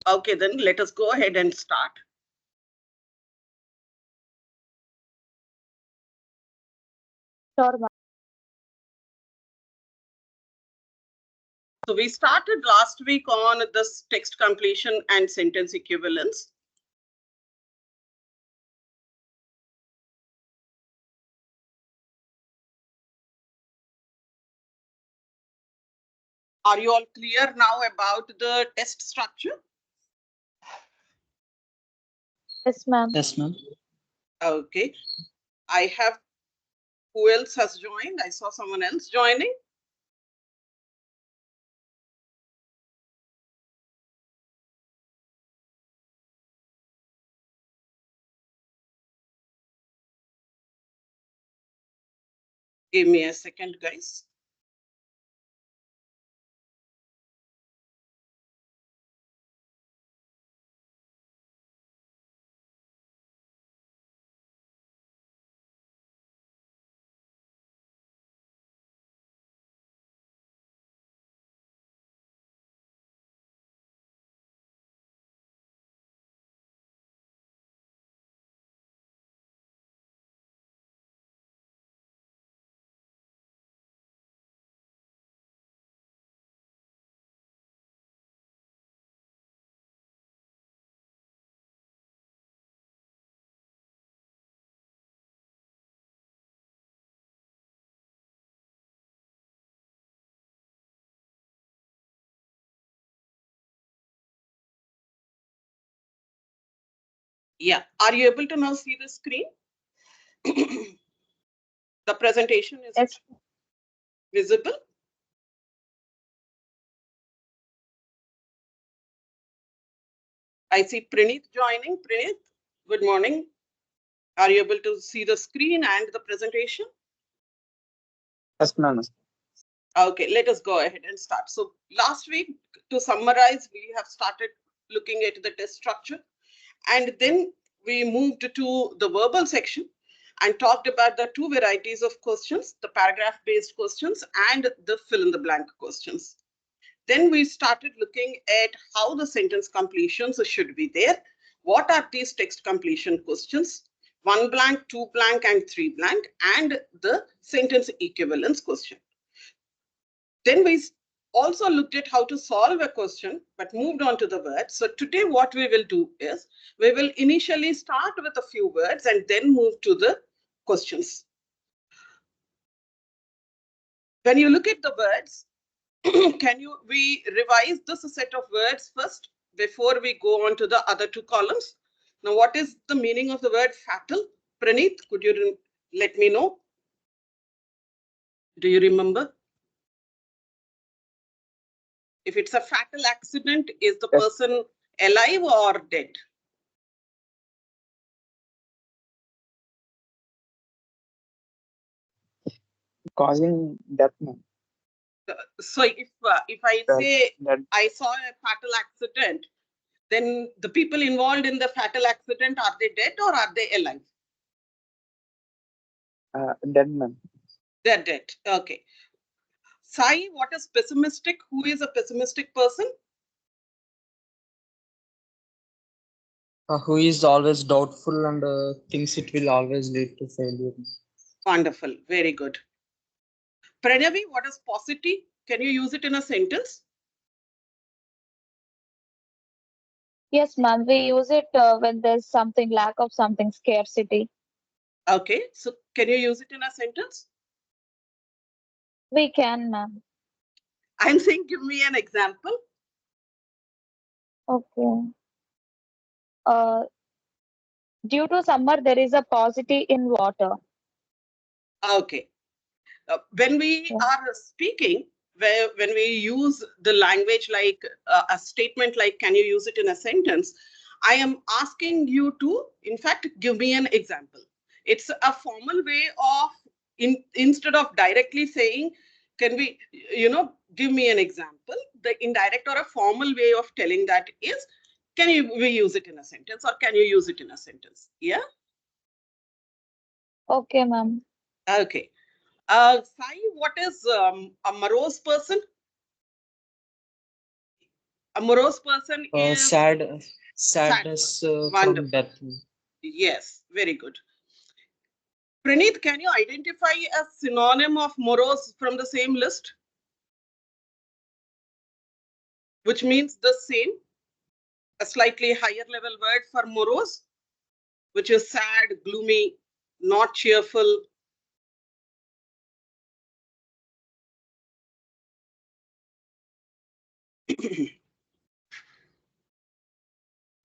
Okay, then let us go ahead and start. Sure, ma'am. So we started last week on this text completion and sentence equivalence. Are you all clear now about the test structure? Yes, ma'am. Yes, ma'am. Okay. I have, who else has joined? I saw someone else joining. Give me a second, guys. Yeah, are you able to now see the screen? The presentation is Yes. visible? I see Praneeth joining. Praneeth, good morning. Are you able to see the screen and the presentation? Yes, ma'am. Okay, let us go ahead and start. So last week, to summarize, we have started looking at the test structure, and then we moved to the verbal section and talked about the two varieties of questions, the paragraph-based questions and the fill-in-the-blank questions. Then we started looking at how the sentence completions should be there. What are these text completion questions? 1 blank, 2 blank, and 3 blank, and the sentence equivalence question. Then we also looked at how to solve a question, but moved on to the words. So today what we will do is, we will initially start with a few words and then move to the questions. When you look at the words, we revise this set of words first before we go on to the other two columns? Now, what is the meaning of the word fatal? Praneeth, could you let me know? Do you remember? If it's a fatal accident, is the person alive or dead? Causing death, ma'am. So if I say I saw a fatal accident, then the people involved in the fatal accident, are they dead or are they alive? Dead, ma'am. They're dead. Okay. Sai, what is pessimistic? Who is a pessimistic person? Who is always doubtful and thinks it will always lead to failure. Wonderful. Very good. Pranavi, what is paucity? Can you use it in a sentence? Yes, ma'am. We use it when there's something, lack of something, scarcity. Okay. So can you use it in a sentence? We can, ma'am. I'm saying give me an example. Okay. Due to summer, there is a paucity in water. Okay. When we are speaking, when we use the language like a statement like, can you use it in a sentence? I am asking you to, in fact, give me an example. It's a formal way of, instead of directly saying, can we, give me an example? The indirect or a formal way of telling that is, we use it in a sentence or can you use it in a sentence? Yeah? Okay, ma'am. Okay. Sai, what is a morose person? A morose person is sadness from Wonderful. death. Yes, very good. Praneeth, can you identify a synonym of morose from the same list? Which means the same, a slightly higher level word for morose, which is sad, gloomy, not cheerful.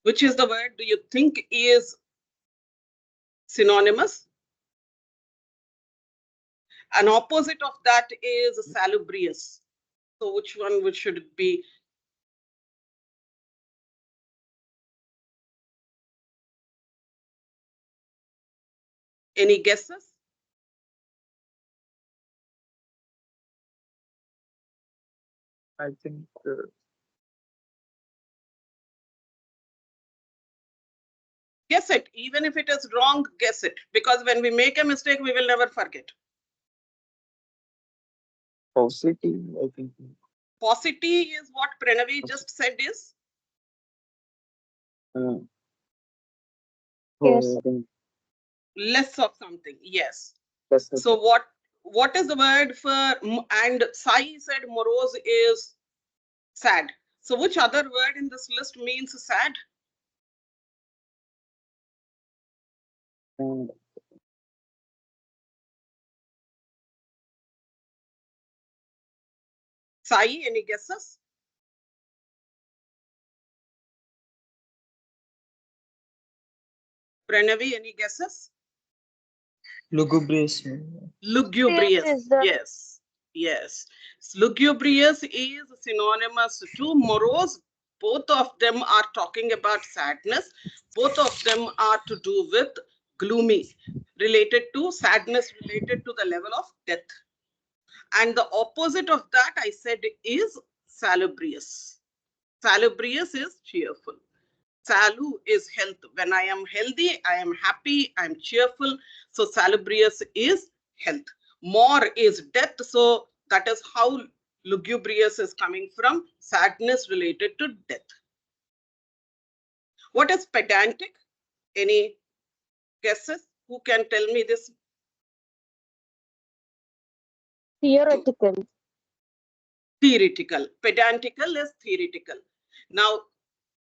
Which is the word do you think is synonymous? An opposite of that is salubrious. So which one should it be? Any guesses? I think Guess it. Even if it is wrong, guess it. Because when we make a mistake, we will never forget. paucity. I think Paucity is what Pranavi just said is? uh, Yes. I think Less of something. Yes. that's So what is the word for, and Sai said morose is sad. So which other word in this list means sad? uh, Sai, any guesses? Pranavi, any guesses? Lugubrious. Lugubrious. Is the Yes. Yes. Lugubrious is synonymous to morose. Both of them are talking about sadness. Both of them are to do with gloomy, related to sadness, related to the level of death. And the opposite of that, I said, is salubrious. Salubrious is cheerful. Salu is health. When I am healthy, I am happy, I am cheerful. So salubrious is health. More is death. So that is how lugubrious is coming from, sadness related to death. What is pedantic? Any guesses? Who can tell me this? theoretical. Theoretical. Pedantical is theoretical. Now,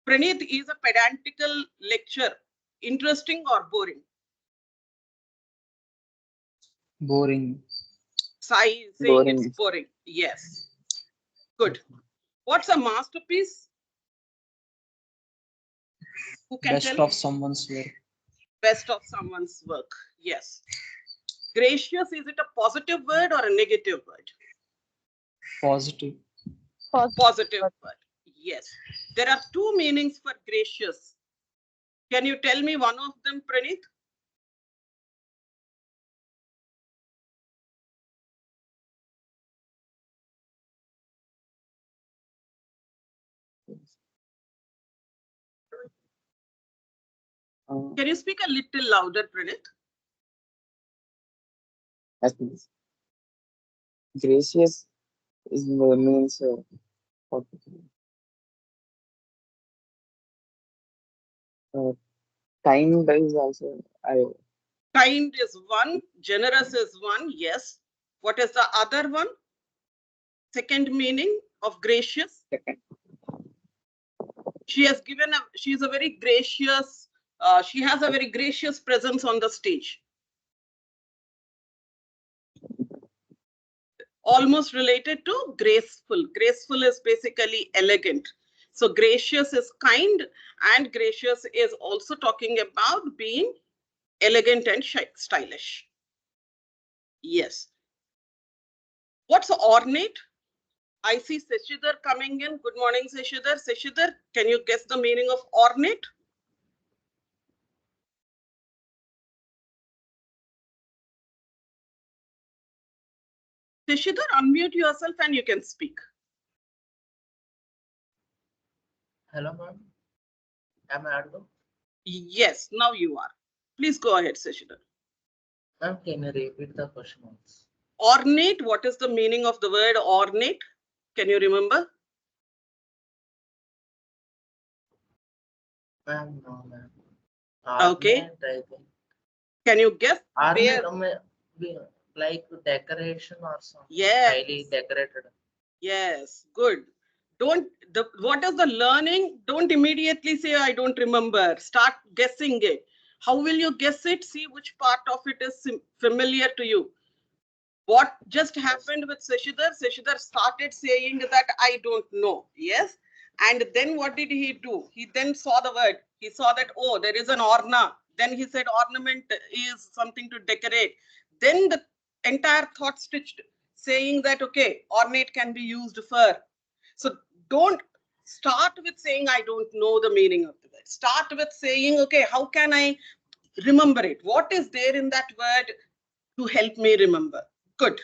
Praneeth, is a pedantical lecture interesting or boring? Boring. Sai is saying it's boring. Yes. Good. What's a masterpiece? Who can Best tell? of someone's work. Best of someone's work. Yes. Gracious, is it a positive word or a negative word? Positive. Positive word. Yes. There are two meanings for gracious. Can you tell me one of them, Praneeth? Can you speak a little louder, Praneeth? as means gracious is means what uh, kind is also I Kind is one, generous is one, yes. What is the other one? Second meaning of gracious? second She has given she's a very gracious, she has a very gracious presence on the stage. Almost related to graceful. Graceful is basically elegant. So gracious is kind, and gracious is also talking about being elegant and stylish. Yes. What's ornate? I see Seshidhar coming in. Good morning, Seshidhar. Seshidhar, can you guess the meaning of ornate? Seshidhar, unmute yourself and you can speak. Hello, ma'am. Am I audible? Yes, now you are. Please go ahead, Seshidhar. Ma'am, can you repeat the question once? Ornate, what is the meaning of the word ornate? Can you remember? Ma'am, no, ma'am. Okay. Ornament, I think. Can you guess Ornament, where? like decoration or something. Yes. Highly decorated. Yes, good. Don't what is the learning? Don't immediately say I don't remember. Start guessing it. How will you guess it? See which part of it is familiar to you. What just happened with Seshidhar? Seshidhar started saying that I don't know. Yes. And then what did he do? He then saw the word. He saw that, oh, there is an orna. Then he said ornament is something to decorate. Then the entire thought stitched saying that, okay, ornate can be used for. So don't start with saying, I don't know the meaning of the word. Start with saying, okay, how can I remember it? What is there in that word to help me remember? Good.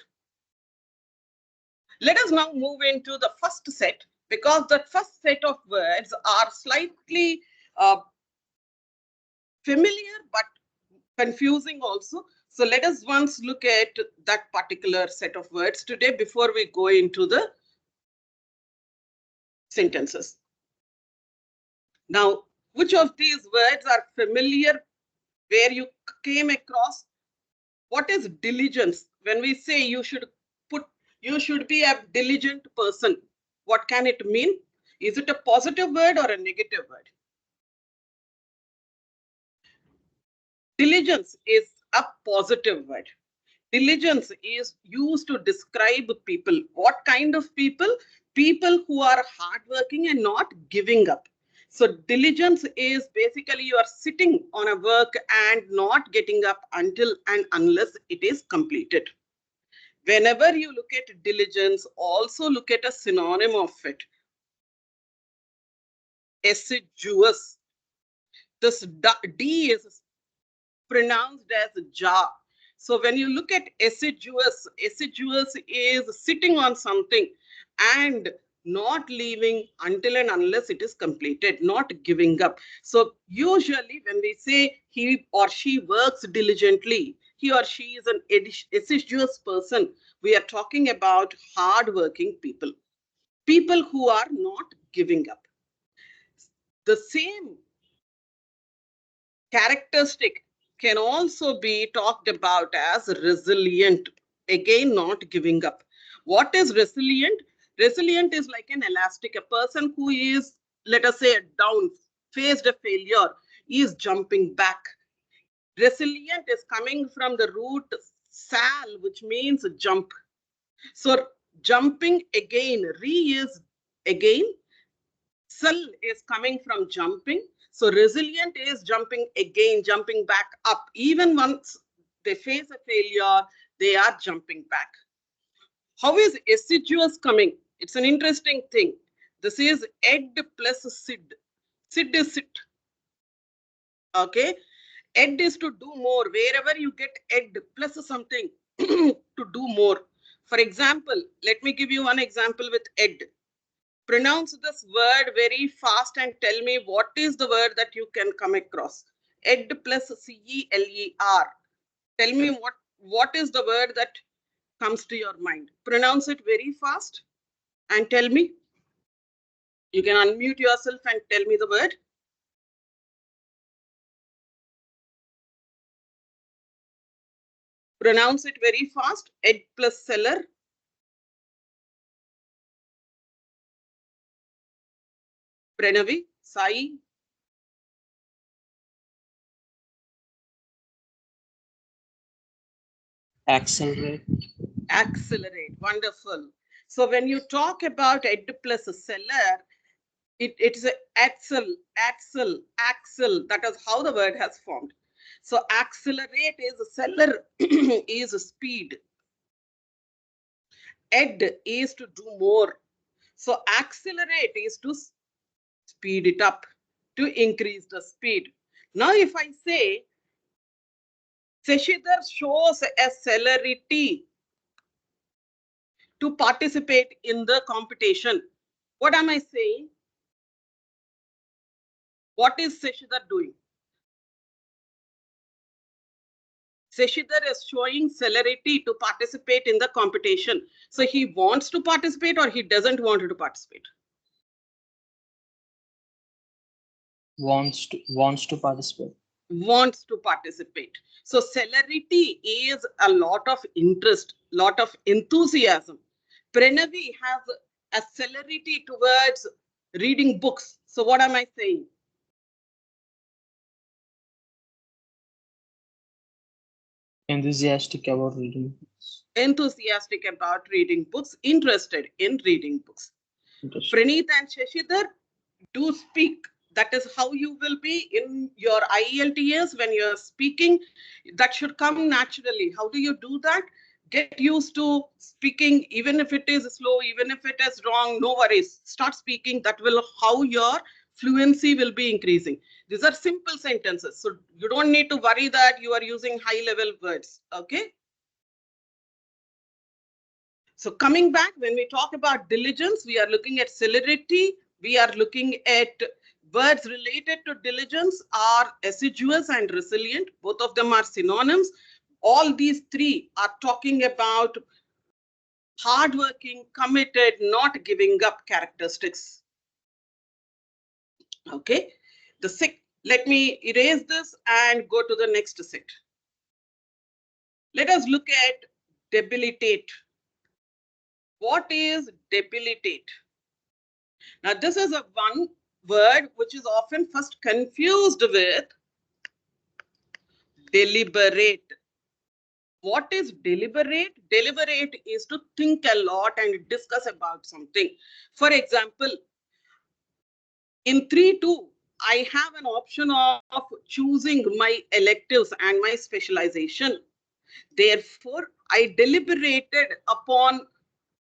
Let us now move into the first set, because the first set of words are slightly familiar but confusing also. So let us once look at that particular set of words today before we go into the sentences. Now, which of these words are familiar where you came across? What is diligence? When we say you should be a diligent person, what can it mean? Is it a positive word or a negative word? Diligence is a positive word. Diligence is used to describe people. What kind of people? People who are hardworking and not giving up. So diligence is basically you are sitting on a work and not getting up until and unless it is completed. Whenever you look at diligence, also look at a synonym of it. Assiduous. This D is pronounced as ja. So when you look at assiduous, assiduous is sitting on something and not leaving until and unless it is completed, not giving up. So usually when we say he or she works diligently, he or she is an assiduous person, we are talking about hardworking people, people who are not giving up. The same characteristic can also be talked about as resilient. Again, not giving up. What is resilient? Resilient is like an elastic. A person who is, let us say, down, faced a failure, is jumping back. Resilient is coming from the root sal, which means jump. So jumping again, re is again, sal is coming from jumping. So resilient is jumping again, jumping back up. Even once they face a failure, they are jumping back. How is assiduous coming? It's an interesting thing. This is ed plus sid. Sid is sit. Okay. Ed is to do more. Wherever you get ed plus something to do more. For example, let me give you one example with ed. Pronounce this word very fast and tell me what is the word that you can come across. Ed plus CELER. Tell me what is the word that comes to your mind. Pronounce it very fast and tell me. You can unmute yourself and tell me the word. Pronounce it very fast. Ed plus seller. Pranavi, Sai. Accelerate. Accelerate. Wonderful. So when you talk about ed plus seller, it's a axle. That is how the word has formed. So accelerate is seller is speed. Ed is to do more. So accelerate is to speed it up, to increase the speed. Now if I say Seshidhar shows a celerity to participate in the competition, what am I saying? What is Seshidhar doing? Seshidhar is showing celerity to participate in the competition. So he wants to participate or he doesn't want to participate? Wants to participate. Wants to participate. So celerity is a lot of interest, lot of enthusiasm. Pranavi has a celerity towards reading books. So what am I saying? Enthusiastic about reading books. Enthusiastic about reading books, interested in reading books. Interesting. Praneeth and Shashidhar, do speak. That is how you will be in your IELTS when you're speaking. That should come naturally. How do you do that? Get used to speaking, even if it is slow, even if it is wrong, no worries. Start speaking. That will how your fluency will be increasing. These are simple sentences. So you don't need to worry that you are using high level words. Okay. So coming back, when we talk about diligence, we are looking at celerity. We are looking at words related to diligence are assiduous and resilient. Both of them are synonyms. All these three are talking about hardworking, committed, not giving up characteristics. Okay. Let me erase this and go to the next set. Let us look at debilitate. What is debilitate? Now, this is a one word which is often first confused with deliberate. What is deliberate? Deliberate is to think a lot and discuss about something. For example, in 3-2, I have an option of choosing my electives and my specialization. Therefore, I deliberated upon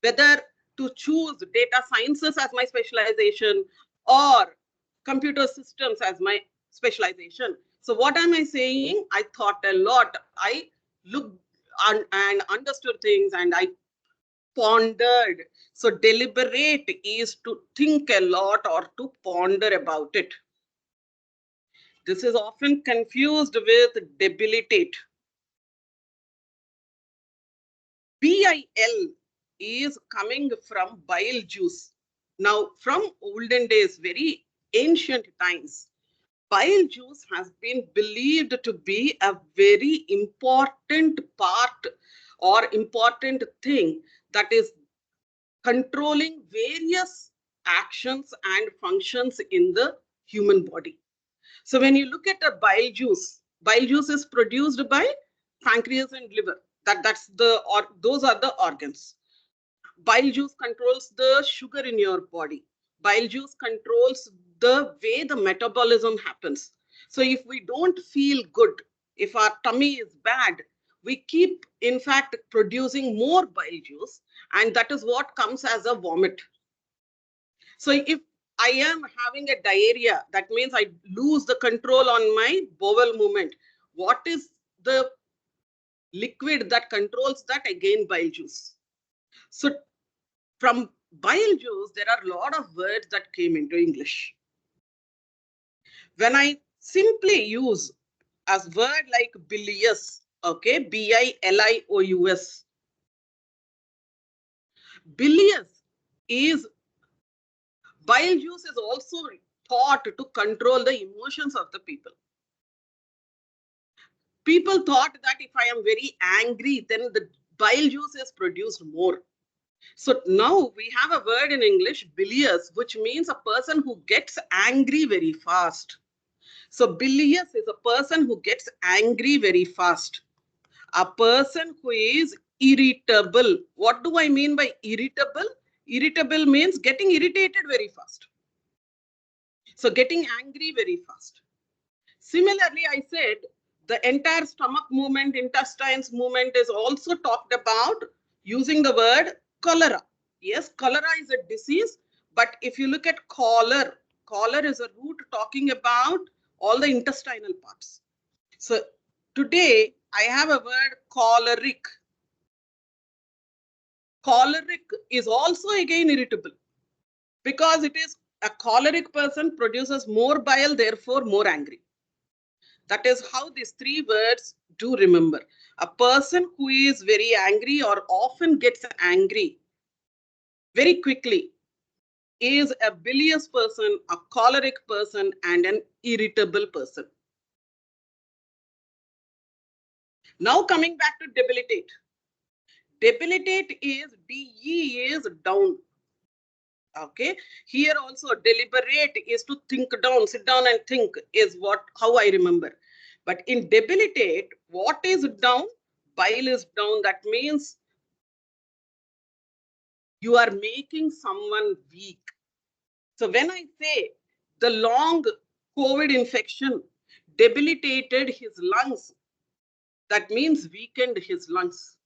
whether to choose data sciences as my specialization or computer systems as my specialization. So what am I saying? I thought a lot. I looked and understood things and I pondered. So deliberate is to think a lot or to ponder about it. This is often confused with debilitate. BIL is coming from bile juice. Now, from olden days, very ancient times, bile juice has been believed to be a very important part or important thing that is controlling various actions and functions in the human body. So when you look at a bile juice is produced by pancreas and liver. Those are the organs. Bile juice controls the sugar in your body. Bile juice controls the way the metabolism happens. So if we don't feel good, if our tummy is bad, we keep, in fact, producing more bile juice, and that is what comes as a vomit. So if I am having a diarrhea, that means I lose the control on my bowel movement. What is the liquid that controls that? Again, bile juice. So from bile juice, there are a lot of words that came into English. When I simply use as word like bilious, okay, bilious. Bilious is bile juice is also thought to control the emotions of the people. People thought that if I am very angry, then the bile juice is produced more. So now we have a word in English, bilious, which means a person who gets angry very fast. So bilious is a person who gets angry very fast. A person who is irritable. What do I mean by irritable? Irritable means getting irritated very fast. So getting angry very fast. Similarly, I said the entire stomach movement, intestines movement is also talked about using the word cholera. Yes, cholera is a disease, but if you look at choler is a root talking about all the intestinal parts. So today I have a word choleric. Choleric is also again irritable because it is a choleric person produces more bile, therefore more angry. That is how these three words do remember. A person who is very angry or often gets angry very quickly is a bilious person, a choleric person, and an irritable person. Now coming back to debilitate. Debilitate is DE is down. Okay. Here also deliberate is to think down, sit down and think is how I remember. But in debilitate, what is down? Bile is down. That means you are making someone weak. So when I say the long COVID infection debilitated his lungs, that means weakened his lungs.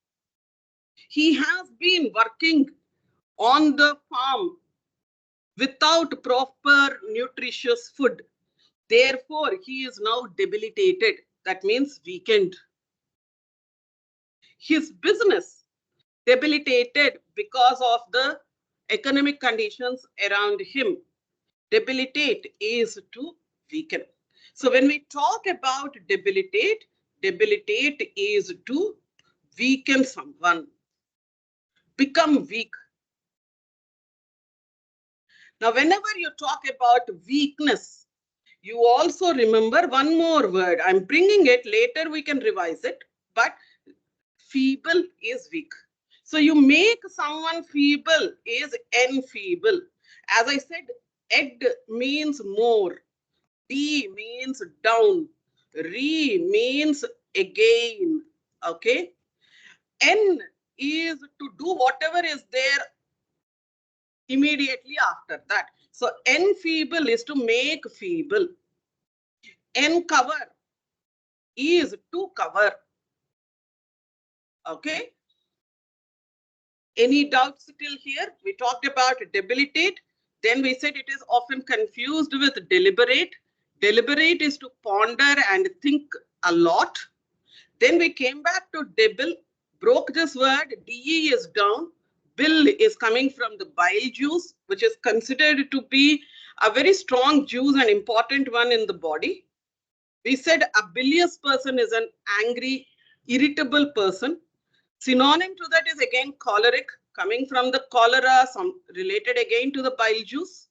He has been working on the farm without proper nutritious food. Therefore, he is now debilitated. That means weakened. His business debilitated because of the economic conditions around him. Debilitate is to weaken. So when we talk about debilitate, debilitate is to weaken someone, become weak. Now, whenever you talk about weakness, you also remember one more word. I'm bringing it later, we can revise it, but feeble is weak. So you make someone feeble is enfeeble. As I said, ed means more, D means down, re means again, okay? N is to do whatever is there immediately after that. So enfeeble is to make feeble. Encover is to cover. Okay. Any doubts till here? We talked about debilitate. Then we said it is often confused with deliberate. Deliberate is to ponder and think a lot. Then we came back to debil, broke this word. DE is down. Bil is coming from the bile juice, which is considered to be a very strong juice and important one in the body. We said a bilious person is an angry, irritable person. Synonym to that is again choleric, coming from the cholera, some related again to the bile juice.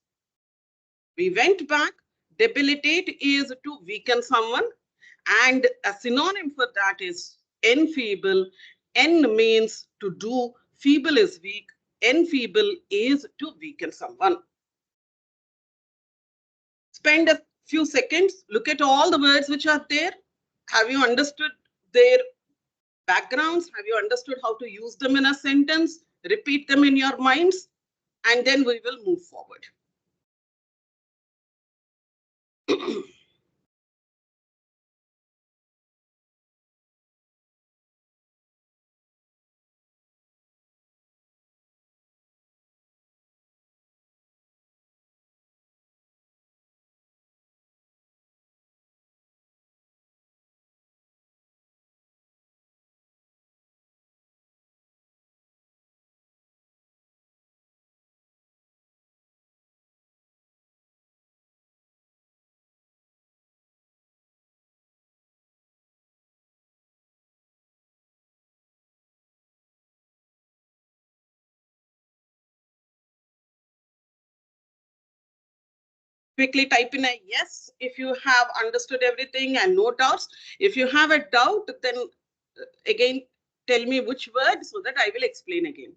We went back. Debilitate is to weaken someone, and a synonym for that is enfeeble. En means to do, feeble is weak. Enfeeble is to weaken someone. Spend a few seconds, look at all the words which are there. Have you understood their backgrounds? Have you understood how to use them in a sentence? Repeat them in your minds, and then we will move forward. Quickly type in a yes if you have understood everything and no doubts. If you have a doubt, then again tell me which word so that I will explain again.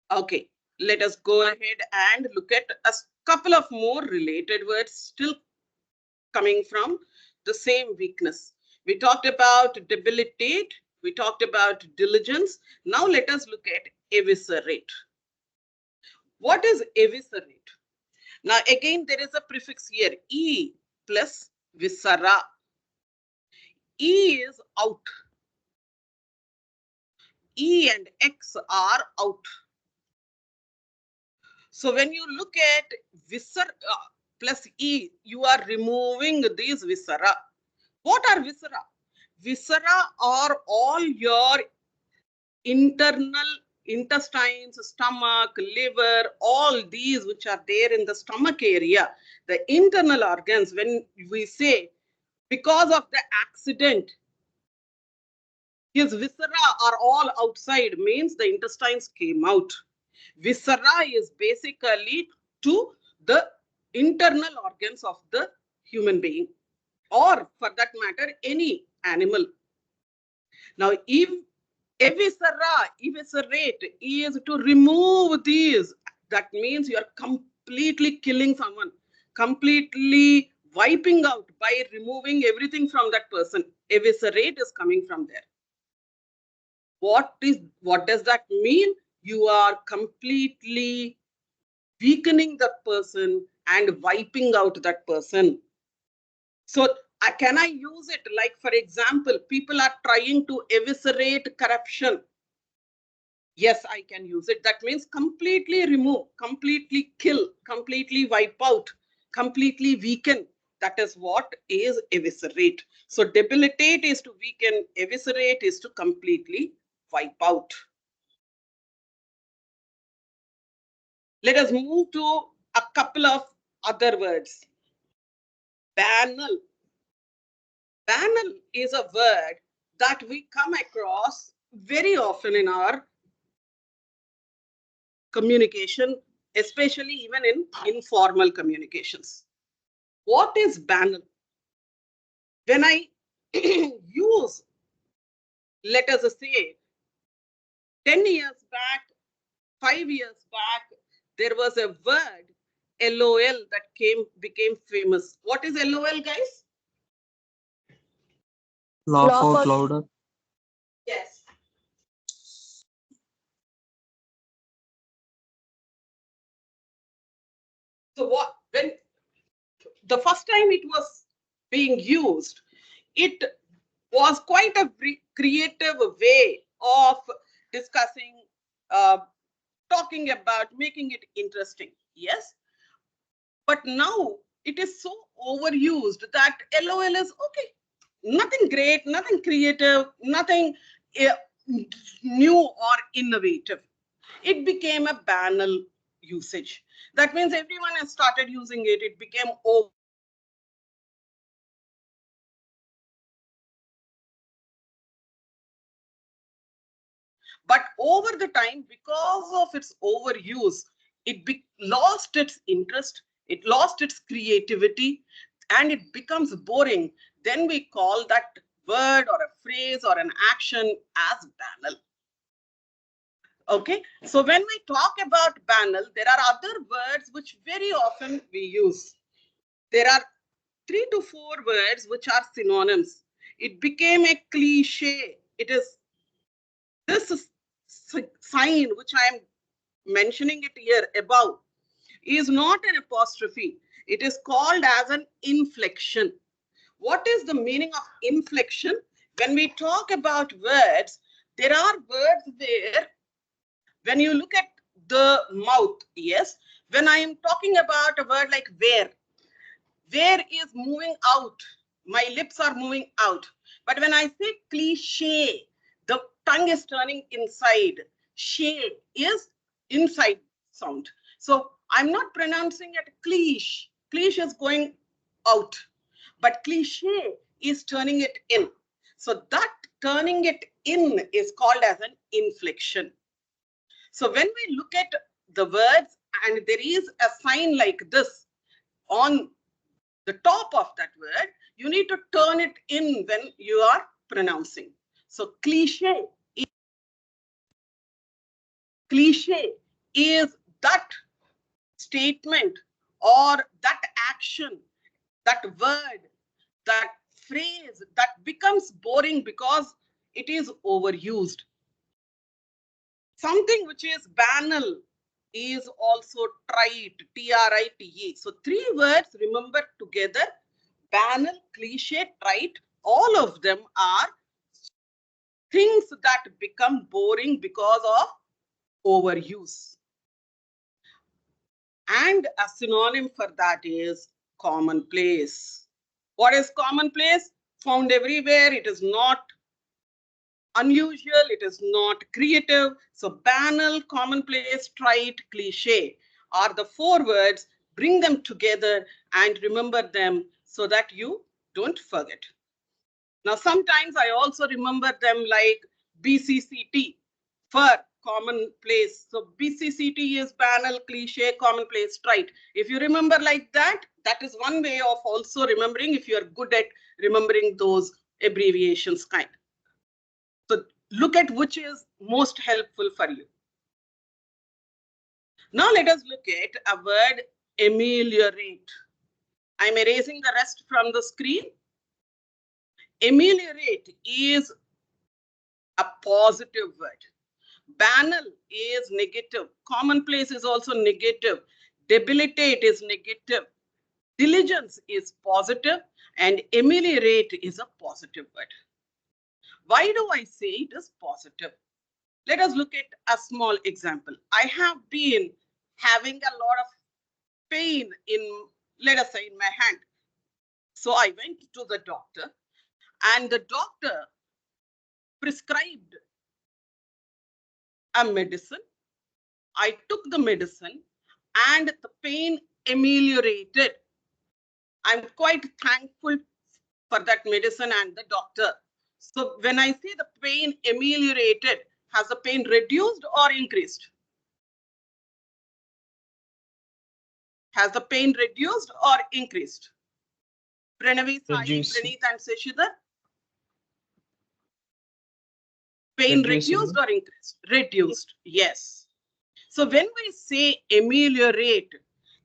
Okay, let us go ahead and look at a couple of more related words still coming from the same weakness. We talked about debilitate, we talked about diligence. Now let us look at eviscerate. What is eviscerate? Now again, there is a prefix here, E plus viscera. E is out. E and X are out. So when you look at plus E, you are removing these viscera. What are viscera? Viscera are all your internal intestines, stomach, liver, all these which are there in the stomach area, the internal organs. When we say because of the accident, his viscera are all outside, means the intestines came out. Viscera is basically to the internal organs of the human being, or for that matter, any animal. Now, if eviscerate is to remove these, that means you are completely killing someone, completely wiping out by removing everything from that person. Eviscerate is coming from there. What does that mean? You are completely weakening that person and wiping out that person. So can I use it like, for example, people are trying to eviscerate corruption. Yes, I can use it. That means completely remove, completely kill, completely wipe out, completely weaken. That is what is eviscerate. So debilitate is to weaken, eviscerate is to completely wipe out. Let us move to a couple of other words. Banal. Banal is a word that we come across very often in our communication, especially even in informal communications. What is banal? When I use, let us say, 10 years back, 5 years back, there was a word, LOL, that became famous. What is LOL, guys? Laugh Laugh out out. louder. Yes. So when the first time it was being used, it was quite a creative way of discussing, talking about, making it interesting. Yes. But now it is so overused that LOL is okay. Nothing great, nothing creative, nothing new or innovative. It became a banal usage. That means everyone has started using it. It became over. But over the time, because of its overuse, it lost its interest, it lost its creativity, and it becomes boring. Then we call that word or a phrase or an action as banal. Okay, so when we talk about banal, there are other words which very often we use. There are 3 to 4 words which are synonyms. It became a cliche. It is this sign which I am mentioning it here above is not an apostrophe. It is called as an inflection. What is the meaning of inflection? When we talk about words, there are words there. When you look at the mouth, yes, when I am talking about a word like where is moving out. My lips are moving out. But when I say cliche, the tongue is turning inside. She is inside sound. So I'm not pronouncing it cliche. Cliche is going out. But cliche is turning it in. So that turning it in is called as an inflection. So when we look at the words and there is a sign like this on the top of that word, you need to turn it in when you are pronouncing. So cliche is that statement or that action, that word, that phrase that becomes boring because it is overused. Something which is banal is also trite, T-R-I-T-E. So 3 words, remember together, banal, cliche, trite, all of them are things that become boring because of overuse. And a synonym for that is commonplace. What is commonplace? Found everywhere. It is not unusual. It is not creative. So banal, commonplace, trite, cliche are the 4 words. Bring them together and remember them so that you don't forget. Now, sometimes I also remember them like BCCT for commonplace. So BCCT is banal, cliche, commonplace, trite. If you remember like that, that is one way of also remembering if you are good at remembering those abbreviations kind. So look at which is most helpful for you. Now let us look at a word ameliorate. I'm erasing the rest from the screen. Ameliorate is a positive word. Banal is negative. Commonplace is also negative. Debilitate is negative. Diligence is positive. And ameliorate is a positive word. Why do I say it is positive? Let us look at a small example. I have been having a lot of pain in, let us say, in my hand. So I went to the doctor and the doctor prescribed a medicine. I took the medicine and the pain ameliorated. I'm quite thankful for that medicine and the doctor. So when I say the pain ameliorated, has the pain reduced or increased? Has the pain reduced or increased? Pranavi, Sai, Reduced. Praneeth and Seshidhar? Pain reduced or increased? Reduced, yes. So when we say ameliorate,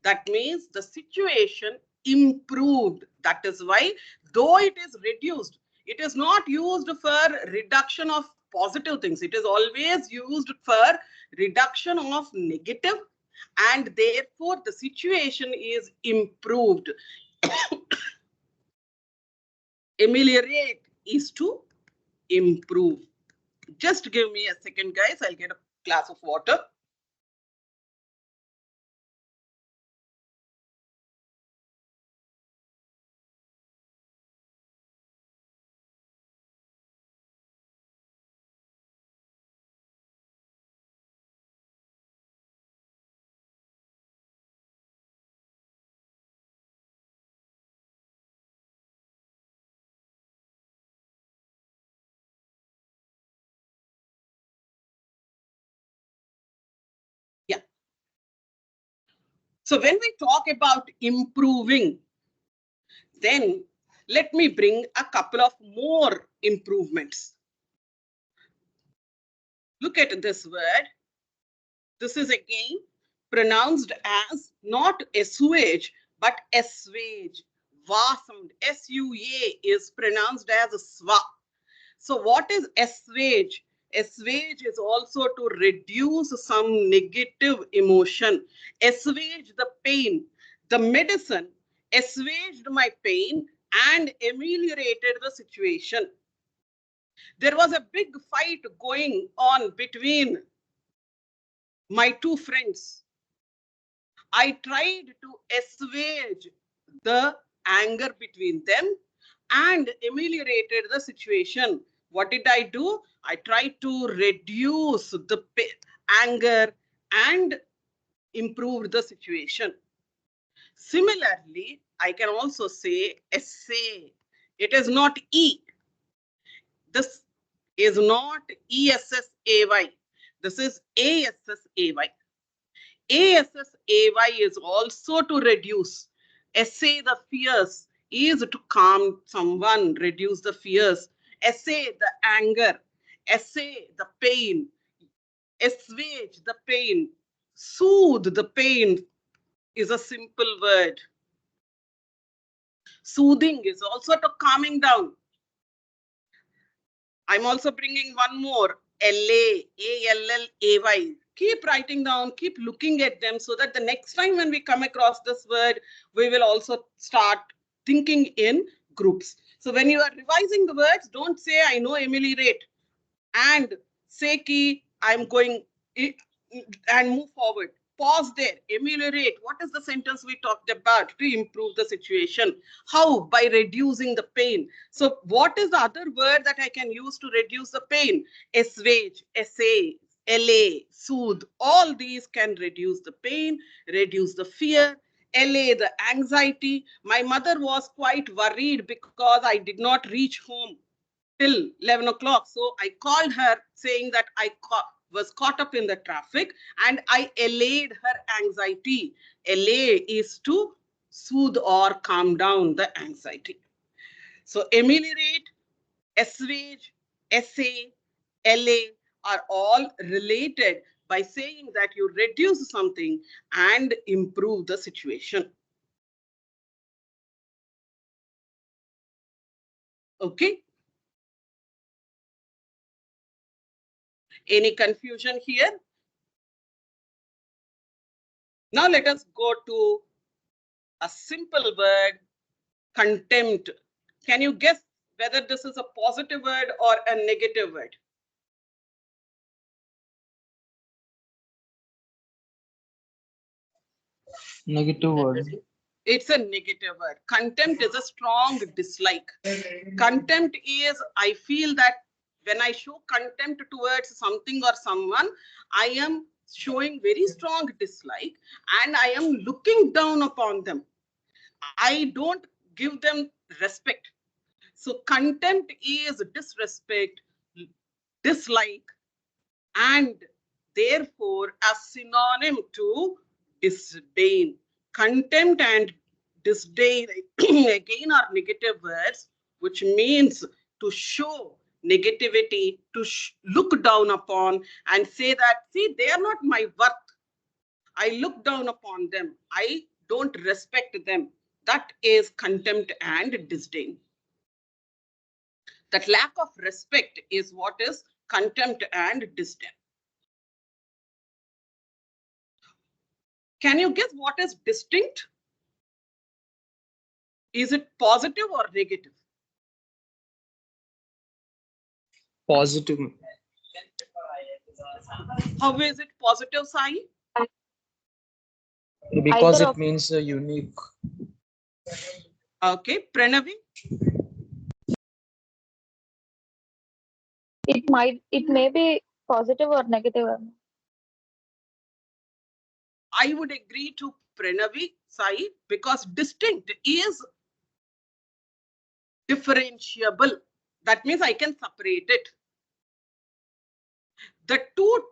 that means the situation improved. That is why, though it is reduced, it is not used for reduction of positive things. It is always used for reduction of negative, and therefore the situation is improved. Ameliorate is to improve. Just give me a second, guys. I'll get a glass of water. Yeah. So when we talk about improving, then let me bring a couple of more improvements. Look at this word. This is again pronounced as not assuage, but assuage. Va sound. S-U-A is pronounced as swa. So what is assuage? Assuage is also to reduce some negative emotion. Assuage the pain. The medicine assuaged my pain and ameliorated the situation. There was a big fight going on between my 2 friends. I tried to assuage the anger between them and ameliorated the situation. What did I do? I tried to reduce the anger and improve the situation. Similarly, I can also say essay. It is not E. This is not ESSAY. This is ASSAY. ASSAY is also to reduce. Essay the fears is to calm someone, reduce the fears. Essay the anger. Essay the pain. Assuage the pain. Soothe the pain is a simple word. Soothing is also to calming down. I'm also bringing one more. LA, ALLAY. Keep writing down, keep looking at them so that the next time when we come across this word, we will also start thinking in groups. So when you are revising the words, don't say, I know ameliorate and say ki I'm going and move forward. pause there, ameliorate. What is the sentence we talked about to improve the situation? How? By reducing the pain. So what is the other word that I can use to reduce the pain? Assuage, essay, allay, soothe. All these can reduce the pain, reduce the fear, allay the anxiety. My mother was quite worried because I did not reach home till 11 o'clock. So I called her saying that I was caught up in the traffic and I allayed her anxiety. Allay is to soothe or calm down the anxiety. So ameliorate, assuage, essay, allay are all related by saying that you reduce something and improve the situation. Okay. Any confusion here? Now let us go to a simple word, contempt. Can you guess whether this is a positive word or a negative word? Negative word. It's a negative word. Contempt is a strong dislike. Contempt is, I feel that when I show contempt towards something or someone, I am showing very strong dislike and I am looking down upon them. I don't give them respect. So contempt is disrespect, dislike, and therefore a synonym to disdain. Contempt and disdain again are negative words, which means to show negativity, to look down upon and say that, see, they are not my worth. I look down upon them. I don't respect them. That is contempt and disdain. That lack of respect is what is contempt and disdain. Can you guess what is distinct? Is it positive or negative? Positive. How is it positive, Sai? Because Either it of- means unique. Okay, Pranavi? it may be positive or negative. I would agree to Pranavi, Sai, because distinct is differentiable. That means I can separate it. The two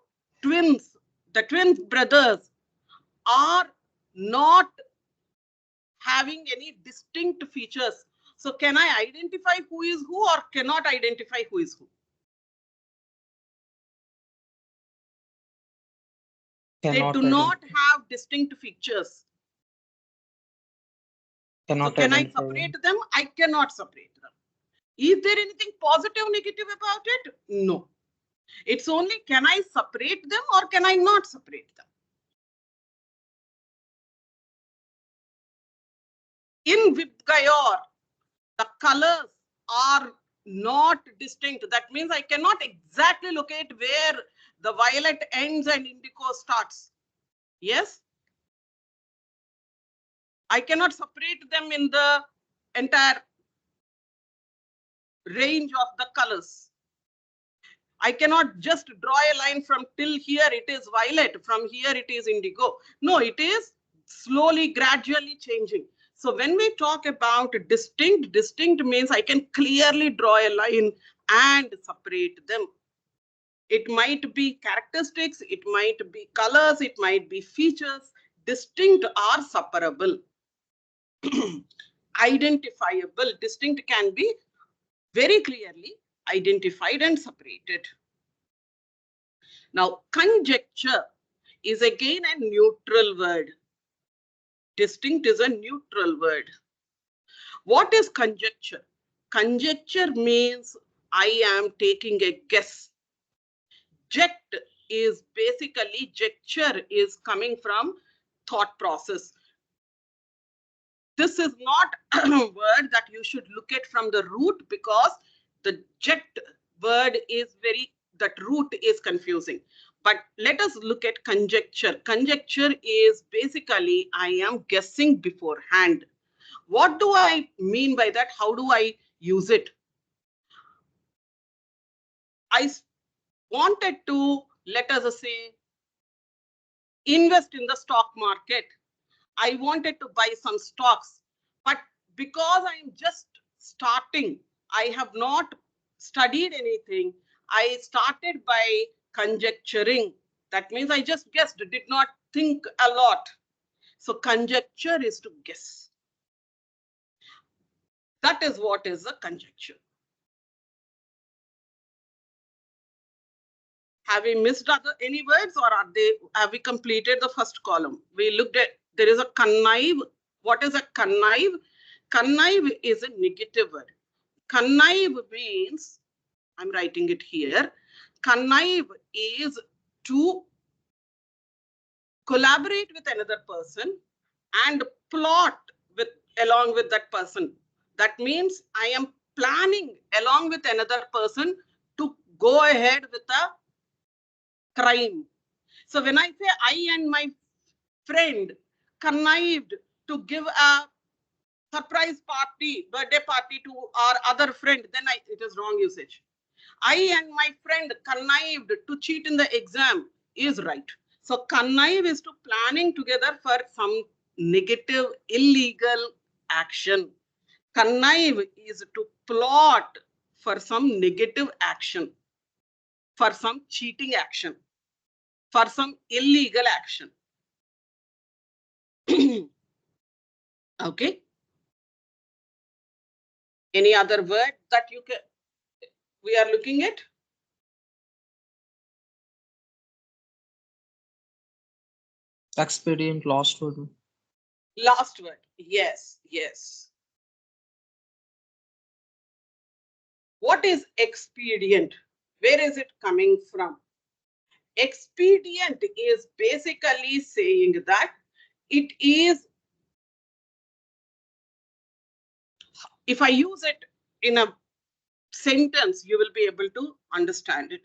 twins, the twin brothers, are not having any distinct features. So can I identify who is who or cannot identify who is who? Cannot They do not have distinct features. Cannot So can I identify. separate them? I cannot separate them. Is there anything positive, negative about it? No. It's only, can I separate them or can I not separate them? In Vibgyor, the colors are not distinct. That means I cannot exactly locate where the violet ends and indigo starts. Yes? I cannot separate them in the entire range of the colors. I cannot just draw a line from till here it is violet, from here it is indigo. No, it is slowly, gradually changing. So when we talk about distinct, distinct means I can clearly draw a line and separate them. It might be characteristics, it might be colors, it might be features. Distinct are separable. Identifiable, distinct can be very clearly identified and separated. Now, conjecture is again a neutral word. Distinct is a neutral word. What is conjecture? Conjecture means I am taking a guess. Ject is basically, jecture is coming from thought process. This is not a word that you should look at from the root, because the ject word is that root is confusing. But let us look at conjecture. Conjecture is basically I am guessing beforehand. What do I mean by that? How do I use it? I wanted to, let us say, invest in the stock market. I wanted to buy some stocks, but because I'm just starting, I have not studied anything. I started by conjecturing. That means I just guessed, did not think a lot. So conjecture is to guess. That is what is a conjecture. Have we missed any words, or have we completed the first column? We looked at, there is a connive. What is a connive? Connive is a negative word. Connive means, I'm writing it here, connive is to collaborate with another person and plot along with that person. That means I am planning along with another person to go ahead with a crime. So when I say I and my friend connived to give a surprise party, birthday party to our other friend, then it is wrong usage. I and my friend connived to cheat in the exam is right. So connive is to planning together for some negative, illegal action. Connive is to plot for some negative action, for some cheating action, for some illegal action. Okay. Any other word that we are looking at? Expedient, last word. Last word. Yes, yes. What is expedient? Where is it coming from? Expedient is basically saying that it is, if I use it in a sentence, you will be able to understand it.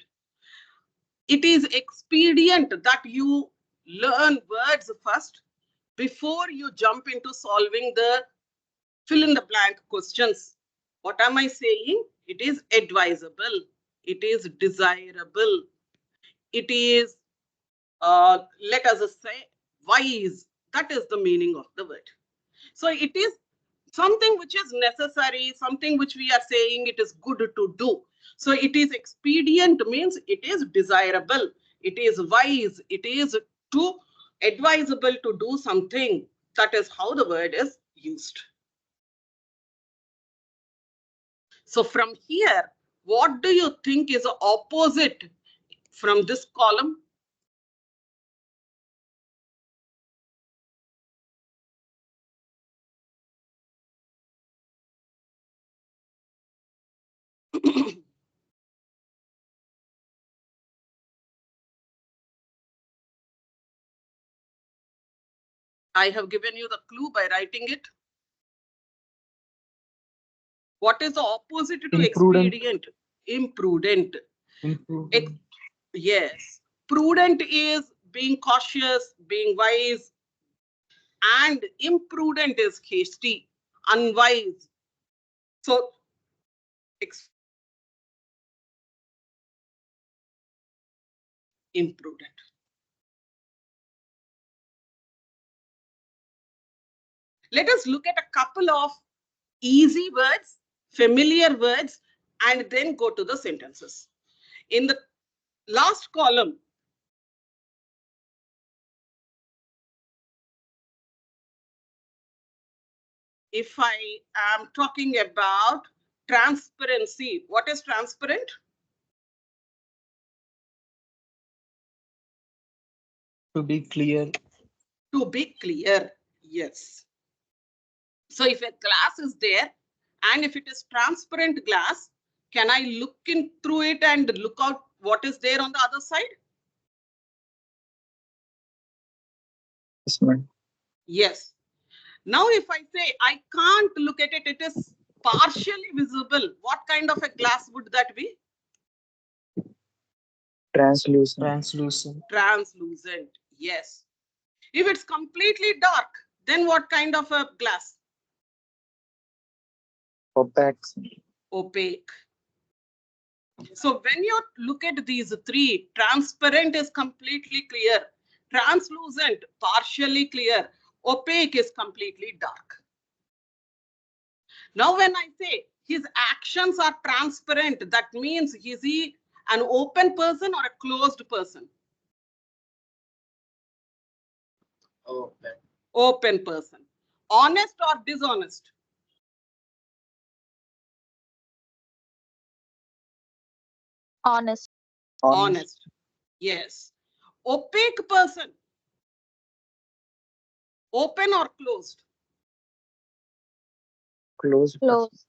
It is expedient that you learn words first before you jump into solving the fill in the blank questions. What am I saying? It is advisable. It is desirable. It is, let us say, wise. That is the meaning of the word. So it is something which is necessary, something which we are saying it is good to do. So it is expedient means it is desirable, it is wise, it is to advisable to do something. That is how the word is used. So from here, what do you think is the opposite from this column? I have given you the clue by writing it. What is the opposite to Imprudent. expedient? Imprudent. Imprudent. Yes. Prudent is being cautious, being wise, and imprudent is hasty, unwise. So, imprudent. Let us look at a couple of easy words, familiar words, and then go to the sentences. In the last column, if I am talking about transparency, what is transparent? To be clear. To be clear, yes. So if a glass is there, and if it is transparent glass, can I look in through it and look out what is there on the other side? Yes, ma'am. Yes. Now, if I say I can't look at it, it is partially visible. What kind of a glass would that be? Translucent. Translucent. Translucent. Yes. If it's completely dark, then what kind of a glass? Opaque. Opaque. So when you look at these three, transparent is completely clear, translucent, partially clear, opaque is completely dark. Now, when I say his actions are transparent, that means is he an open person or a closed person? Open. Open person. Honest or dishonest? Honest. Honest. Yes. Opaque person. Open or closed? Closed. Close.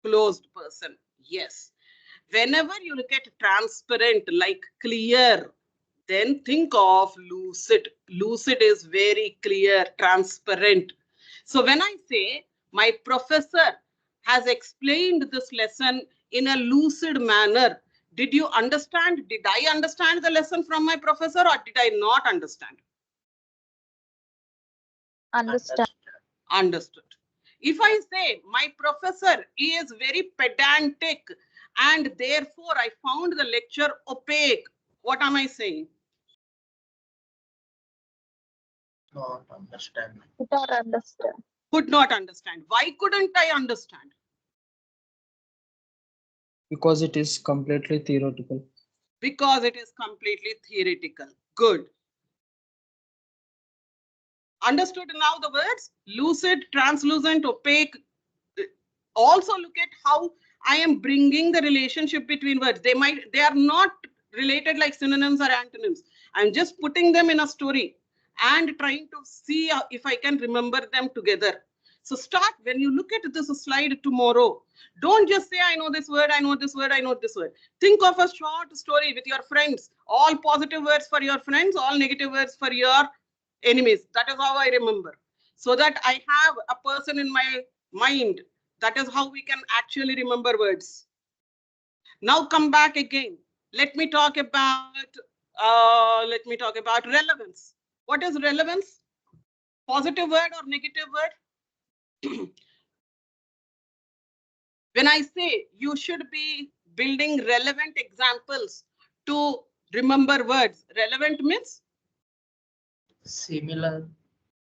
Closed person. Yes. Whenever you look at transparent, like clear, then think of lucid. Lucid is very clear, transparent. So when I say my professor has explained this lesson in a lucid manner, did you understand? Did I understand the lesson from my professor or did I not understand? Understand. Understood. If I say my professor is very pedantic and therefore I found the lecture opaque, what am I saying? Not understand. Could not understand. Could not understand. Why couldn't I understand? Because it is completely theoretical. Because it is completely theoretical. Good. Understood now the words? Lucid, translucent, opaque. Also look at how I am bringing the relationship between words. They are not related like synonyms or antonyms. I'm just putting them in a story and trying to see if I can remember them together. So start when you look at this slide tomorrow. Don't just say, I know this word, I know this word, I know this word. Think of a short story with your friends. All positive words for your friends, all negative words for your enemies. That is how I remember. So that I have a person in my mind. That is how we can actually remember words. Now come back again. Let me talk about relevance. What is relevance? Positive word or negative word? When I say you should be building relevant examples to remember words, relevant means Similar.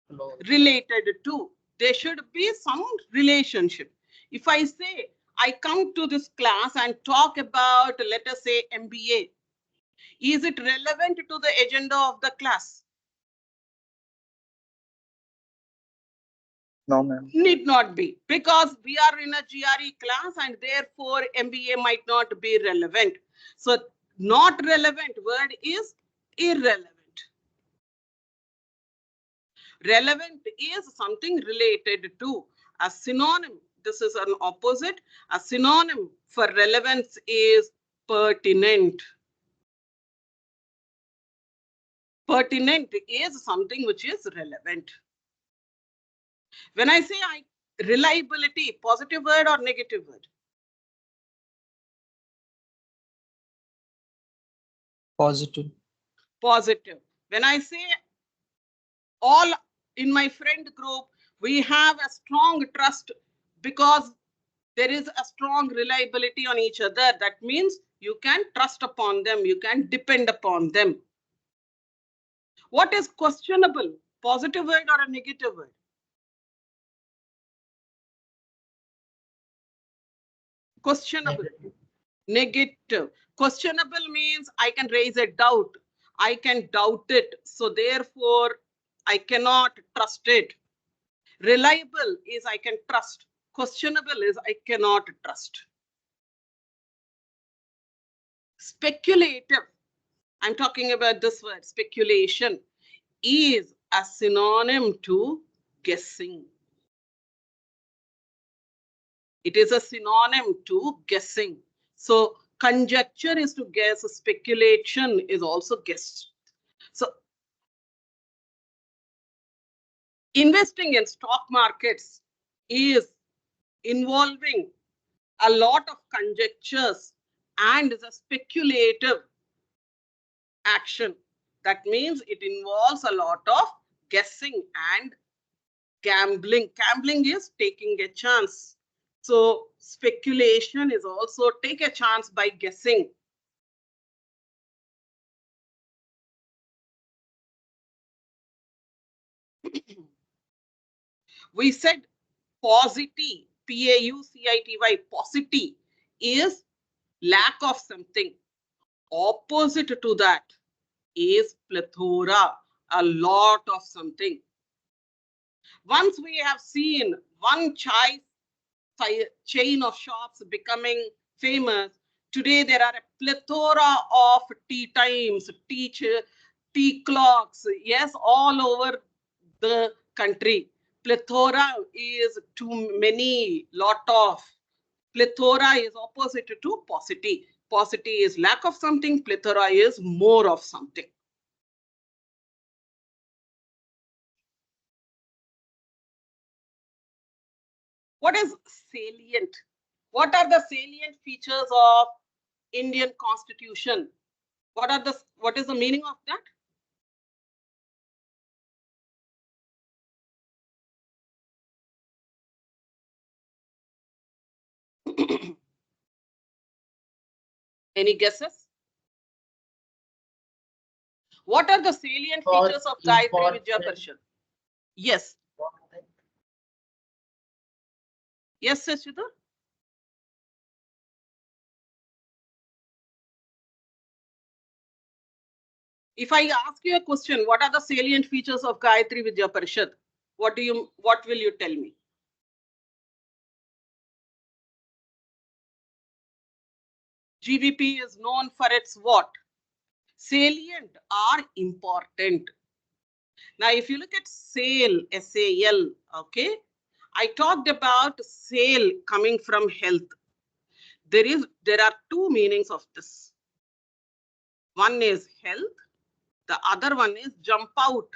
Close. related to. There should be some relationship. If I say I come to this class and talk about, let us say, MBA, is it relevant to the agenda of the class? No, ma'am. Need not be, because we are in a GRE class and therefore MBA might not be relevant. So not relevant word is irrelevant. Relevant is something related to. A synonym, this is an opposite. A synonym for relevance is pertinent. Pertinent is something which is relevant. When I say reliability, positive word or negative word? Positive. Positive. When I say all in my friend group, we have a strong trust because there is a strong reliability on each other. That means you can trust upon them, you can depend upon them. What is questionable? Positive word or a negative word? Questionable. Negative. Questionable means I can raise a doubt. I can doubt it. So therefore, I cannot trust it. Reliable is I can trust. Questionable is I cannot trust. Speculative. I'm talking about this word, speculation, is a synonym to guessing. It is a synonym to guessing. So conjecture is to guess, speculation is also guess. So investing in stock markets is involving a lot of conjectures and is a speculative action. That means it involves a lot of guessing and gambling. Gambling is taking a chance. So speculation is also take a chance by guessing. We said paucity, P-A-U-C-I-T-Y, paucity is lack of something. Opposite to that is plethora, a lot of something. Once we have seen one chai chain of shops becoming famous, today there are a plethora of tea times, tea clocks, yes, all over the country. Plethora is too many, lot of. Plethora is opposite to paucity. Paucity is lack of something, plethora is more of something. What is salient? What are the salient features of Indian Constitution? What is the meaning of that? Any guesses? What are the salient For features of Gayatri Vidya important- Parishad? Yes. Yes, Shashida? If I ask you a question, what are the salient features of Gayatri Vidya Parishad? What will you tell me? GVP is known for its what? Salient are important. Now, if you look at SAL, S-A-L, okay, I talked about SAL coming from health. There are two meanings of this. One is health, the other one is jump out,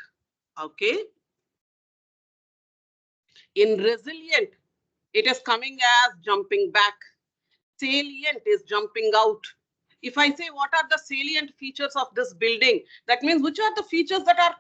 okay. In resilient, it is coming as jumping back. Salient is jumping out. If I say what are the salient features of this building, that means which are the features that are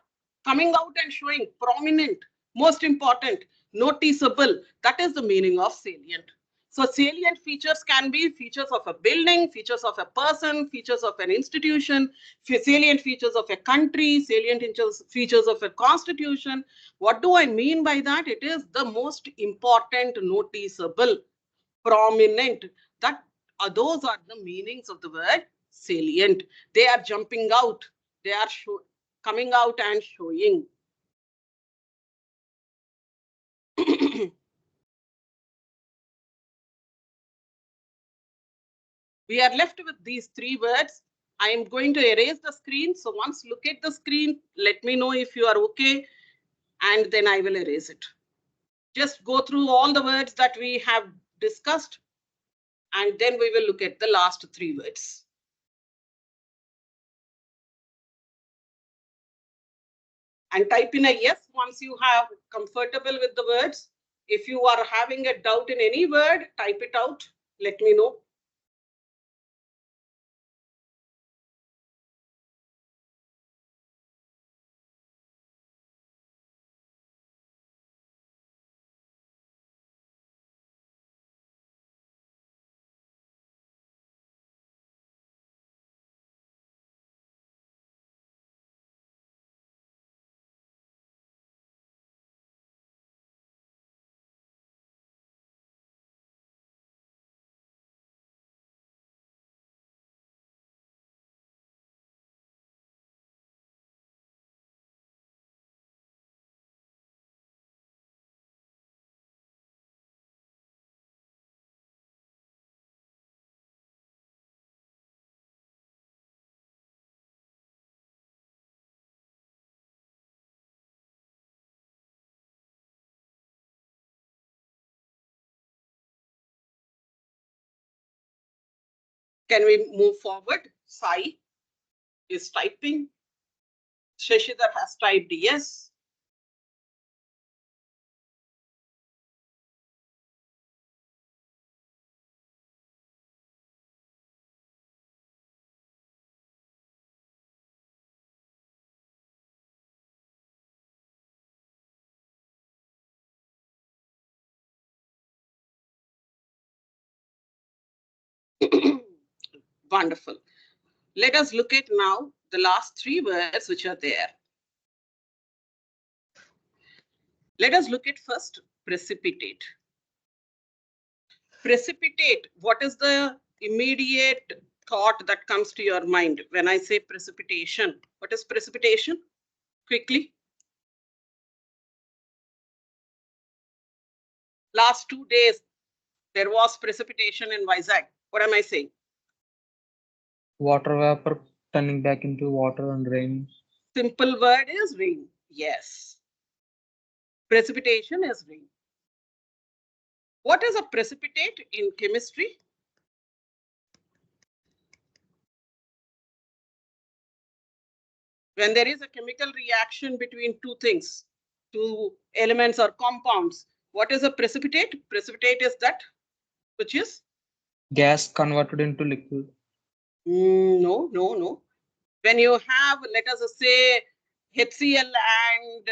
coming out and showing prominent, most important, noticeable. That is the meaning of salient. So salient features can be features of a building, features of a person, features of an institution, salient features of a country, salient features of a constitution. What do I mean by that? It is the most important, noticeable, prominent. That those are the meanings of the word salient. They are jumping out. They are coming out and showing. We are left with these three words. I am going to erase the screen. So once look at the screen, let me know if you are okay, and then I will erase it. Just go through all the words that we have discussed, and then we will look at the last three words. And type in a yes once you have comfortable with the words. If you are having a doubt in any word, type it out. Let me know. Can we move forward? Sai is typing. Shashidhar has typed yes. Wonderful. Let us look at now the last three words which are there. Let us look at first precipitate. Precipitate, what is the immediate thought that comes to your mind when I say precipitation? What is precipitation? Quickly. Last 2 days, there was precipitation in Vizag. What am I saying? Water vapor turning back into water and rain. Simple word is rain. Yes. Precipitation is rain. What is a precipitate in chemistry? When there is a chemical reaction between two things, two elements or compounds, what is a precipitate? Precipitate is that which is? Gas converted into liquid. No, no, no. When you have, let us say, HCl and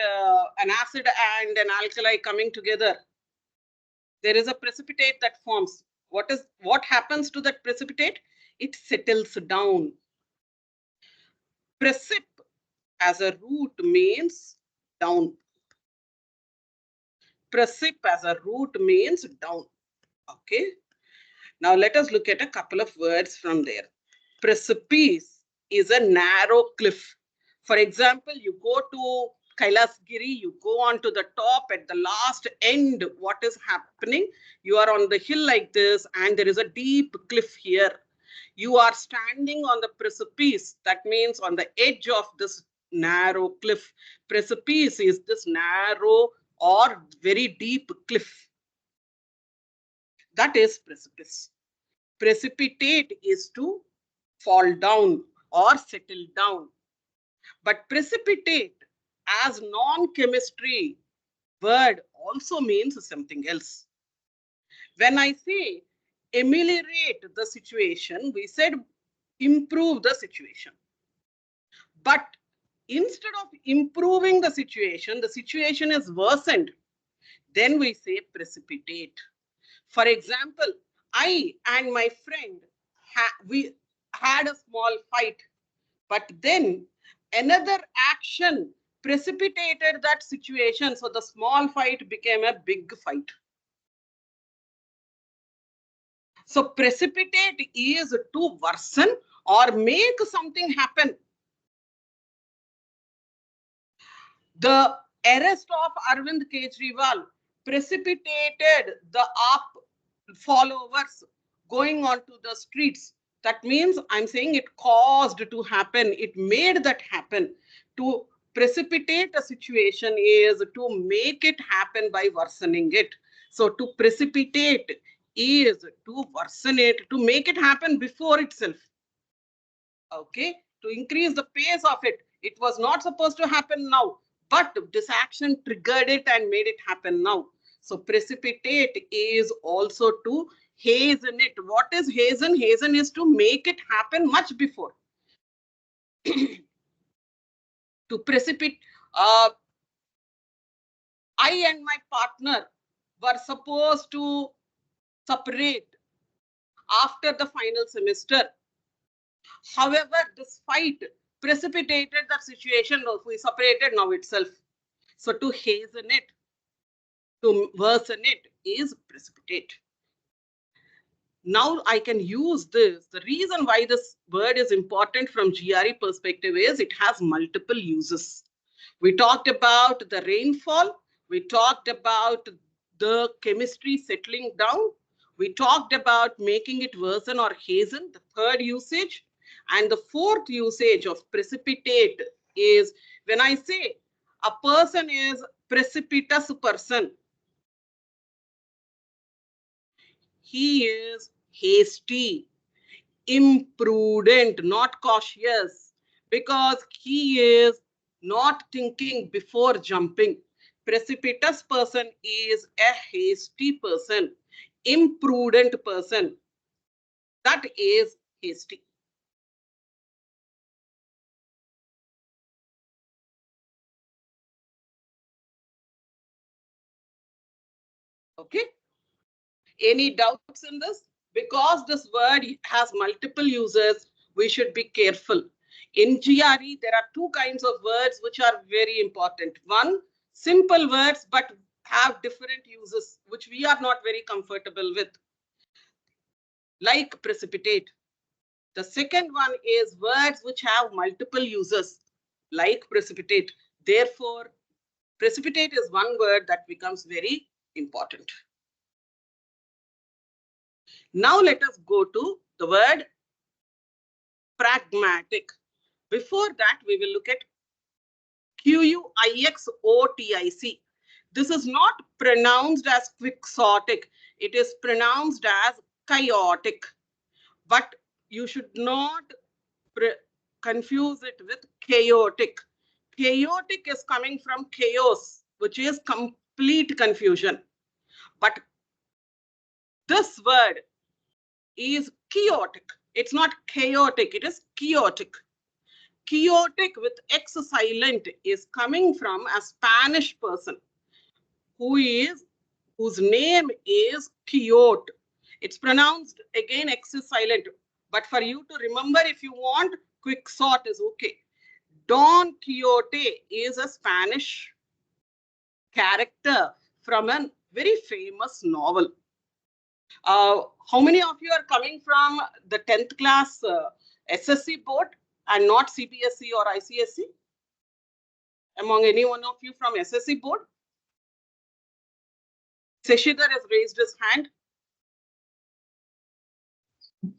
an acid and an alkali coming together, there is a precipitate that forms. What happens to that precipitate? It settles down. Precip as a root means down. Precip as a root means down. Okay. Now let us look at a couple of words from there. Precipice is a narrow cliff. For example, you go to Kailasgiri, you go on to the top at the last end. What is happening? You are on the hill like this, and there is a deep cliff here. You are standing on the precipice. That means on the edge of this narrow cliff. Precipice is this narrow or very deep cliff. That is precipice. Precipitate is to fall down or settle down. But precipitate as non-chemistry word also means something else. When I say ameliorate the situation, we said improve the situation. But instead of improving the situation is worsened. Then we say precipitate. For example, I and my friend, we had a small fight, but then another action precipitated that situation. So the small fight became a big fight. So precipitate is to worsen or make something happen. The arrest of Arvind Kejriwal precipitated the AAP followers going onto the streets. That means I'm saying it caused to happen. It made that happen. To precipitate a situation is to make it happen by worsening it. So to precipitate is to worsen it, to make it happen before itself. Okay, to increase the pace of it. It was not supposed to happen now, but this action triggered it and made it happen now. So precipitate is also to hasten it. What is hasten? Hasten is to make it happen much before. To precipitate, I and my partner were supposed to separate after the final semester. However, this fight precipitated that situation. We separated now itself. So to hasten it, to worsen it is precipitate. Now I can use this. The reason why this word is important from GRE perspective is it has multiple uses. We talked about the rainfall. We talked about the chemistry settling down. We talked about making it worsen or hasten, the third usage. And the fourth usage of precipitate is when I say a person is precipitous person, he is hasty, imprudent, not cautious, because he is not thinking before jumping. Precipitous person is a hasty person, imprudent person. That is hasty. Okay. Any doubts in this? Because this word has multiple uses, we should be careful. In GRE, there are two kinds of words which are very important. One, simple words, but have different uses, which we are not very comfortable with, like precipitate. The second one is words which have multiple uses, like precipitate. Therefore, precipitate is one word that becomes very important. Now let us go to the word pragmatic. Before that, we will look at Quixotic. This is not pronounced as quixotic. It is pronounced as chaotic. But you should not confuse it with chaotic. Chaotic is coming from chaos, which is complete confusion. But this word is chaotic. It's not chaotic, it is chaotic. Chaotic with X silent is coming from a Spanish person whose name is Quixote. It's pronounced again X is silent. But for you to remember, if you want, Quixote is okay. Don Quixote is a Spanish character from a very famous novel. How many of you are coming from the 10th class SSC board and not CBSE or ICSE? Among any one of you from SSC board? Seshidhar has raised his hand.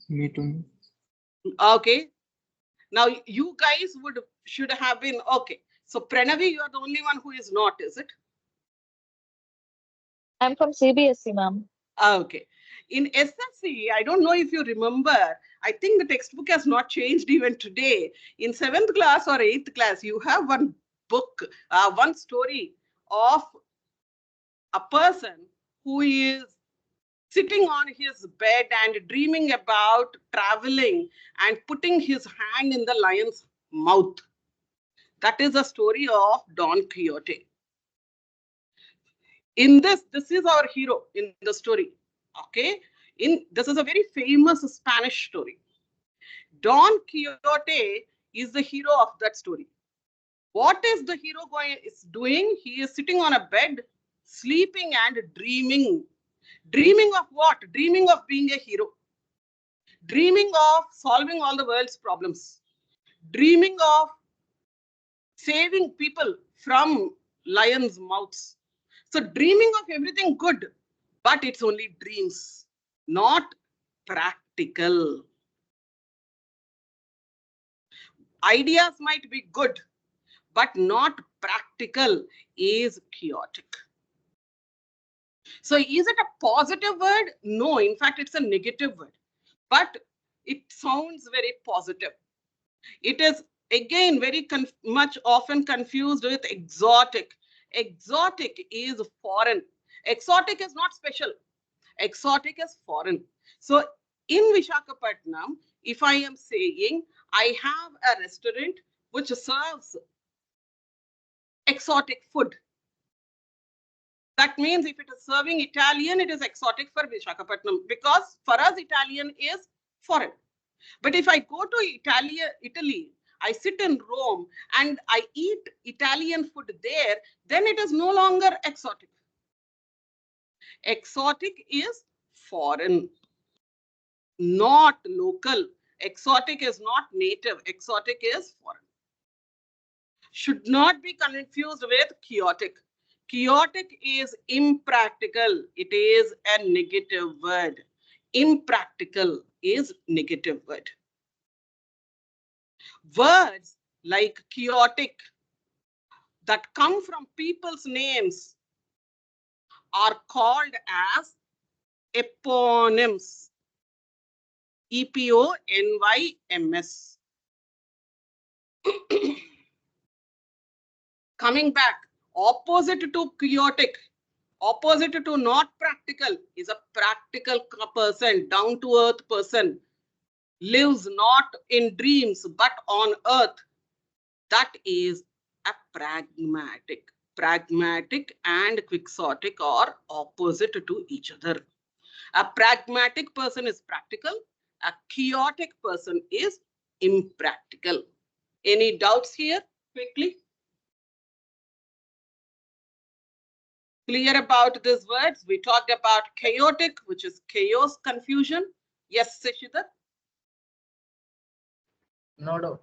Me too. Okay. Now you guys should have been okay. So Pranavi, you are the only one who is not, is it? I'm from CBSE, ma'am. Okay. In SSC, I don't know if you remember, I think the textbook has not changed even today. In 7th class or 8th class, you have one book, one story of a person who is sitting on his bed and dreaming about traveling and putting his hand in the lion's mouth. That is the story of Don Quixote. In this is our hero in the story. Okay. This is a very famous Spanish story. Don Quixote is the hero of that story. What is the hero doing? He is sitting on a bed, sleeping and dreaming. Dreaming of what? Dreaming of being a hero. Dreaming of solving all the world's problems. Dreaming of saving people from lions' mouths. So dreaming of everything good, but it's only dreams, not practical. Ideas might be good, but not practical is chaotic. So is it a positive word? No, in fact, it's a negative word, but it sounds very positive. It is again very much often confused with exotic. Exotic is foreign. Exotic is not special. Exotic is foreign. So in Visakhapatnam, if I am saying I have a restaurant which serves exotic food, that means if it is serving Italian, it is exotic for Visakhapatnam, because for us Italian is foreign. But if I go to Italy, I sit in Rome and I eat Italian food there, then it is no longer exotic. Exotic is foreign, not local. Exotic is not native. Exotic is foreign. Should not be confused with chaotic. Chaotic is impractical. It is a negative word. Impractical is negative word. Words like chaotic that come from people's names are called as eponyms. EPONYMS. Coming back, opposite to chaotic, opposite to not practical is a practical person, down to earth person, lives not in dreams but on earth. That is a pragmatic. Pragmatic and quixotic are opposite to each other. A pragmatic person is practical. A chaotic person is impractical. Any doubts here quickly? Clear about these words? We talked about chaotic, which is chaos, confusion. Yes, Seshidhar? No doubt.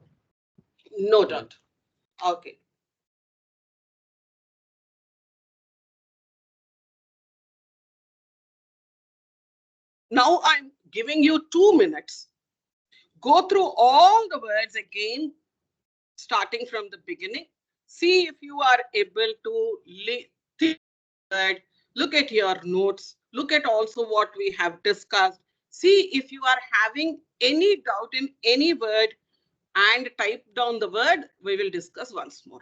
No doubt. Okay. Now I'm giving you 2 minutes. Go through all the words again, starting from the beginning. See if you are able to think word, look at your notes, look at also what we have discussed. See if you are having any doubt in any word and type down the word. We will discuss once more.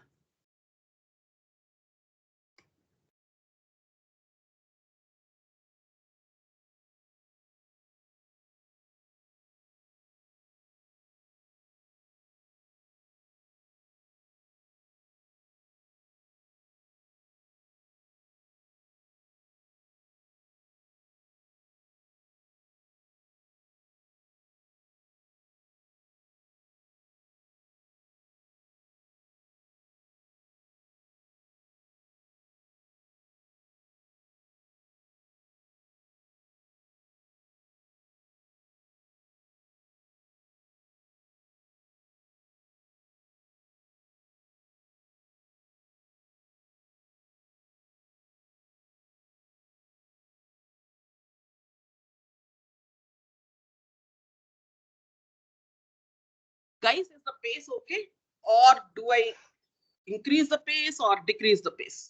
Guys, is the pace okay? Or do I increase the pace or decrease the pace?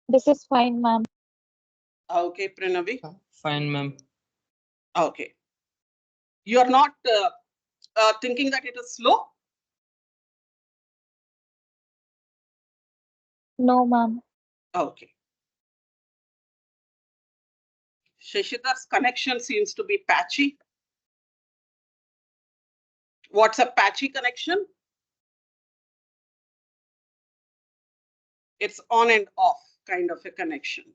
This is fine, ma'am. Okay, Pranavi. Fine, ma'am. Okay. You're not thinking that it is slow? No, ma'am. Okay. Shashidhar's connection seems to be patchy. What's a patchy connection? It's on and off kind of a connection.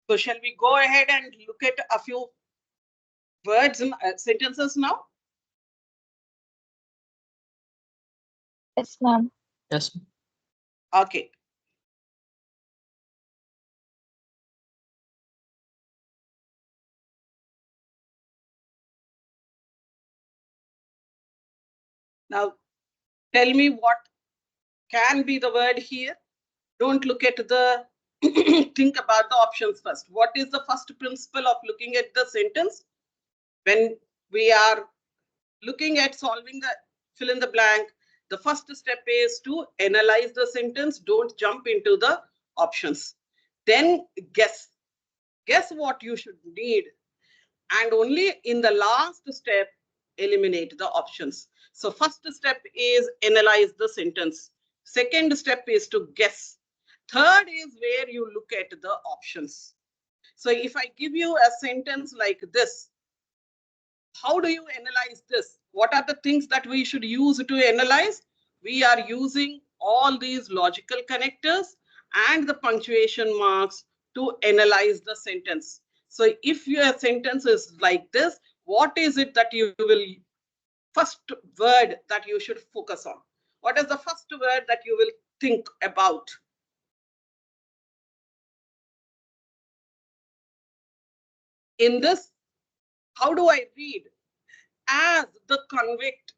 So shall we go ahead and look at a few words and sentences now? Yes, ma'am. Yes. Okay. Now, tell me what can be the word here. Don't look at the, think about the options first. What is the first principle of looking at the sentence? When we are looking at solving the fill in the blank, the first step is to analyze the sentence. Don't jump into the options. Then guess. Guess what you should need. And only in the last step, eliminate the options. So first step is analyze the sentence. Second step is to guess. Third is where you look at the options. So if I give you a sentence like this, how do you analyze this? What are the things that we should use to analyze? We are using all these logical connectors and the punctuation marks to analyze the sentence. So if your sentence is like this, what is it that you will, first word that you should focus on? What is the first word that you will think about? In this, how do I read? As the convict.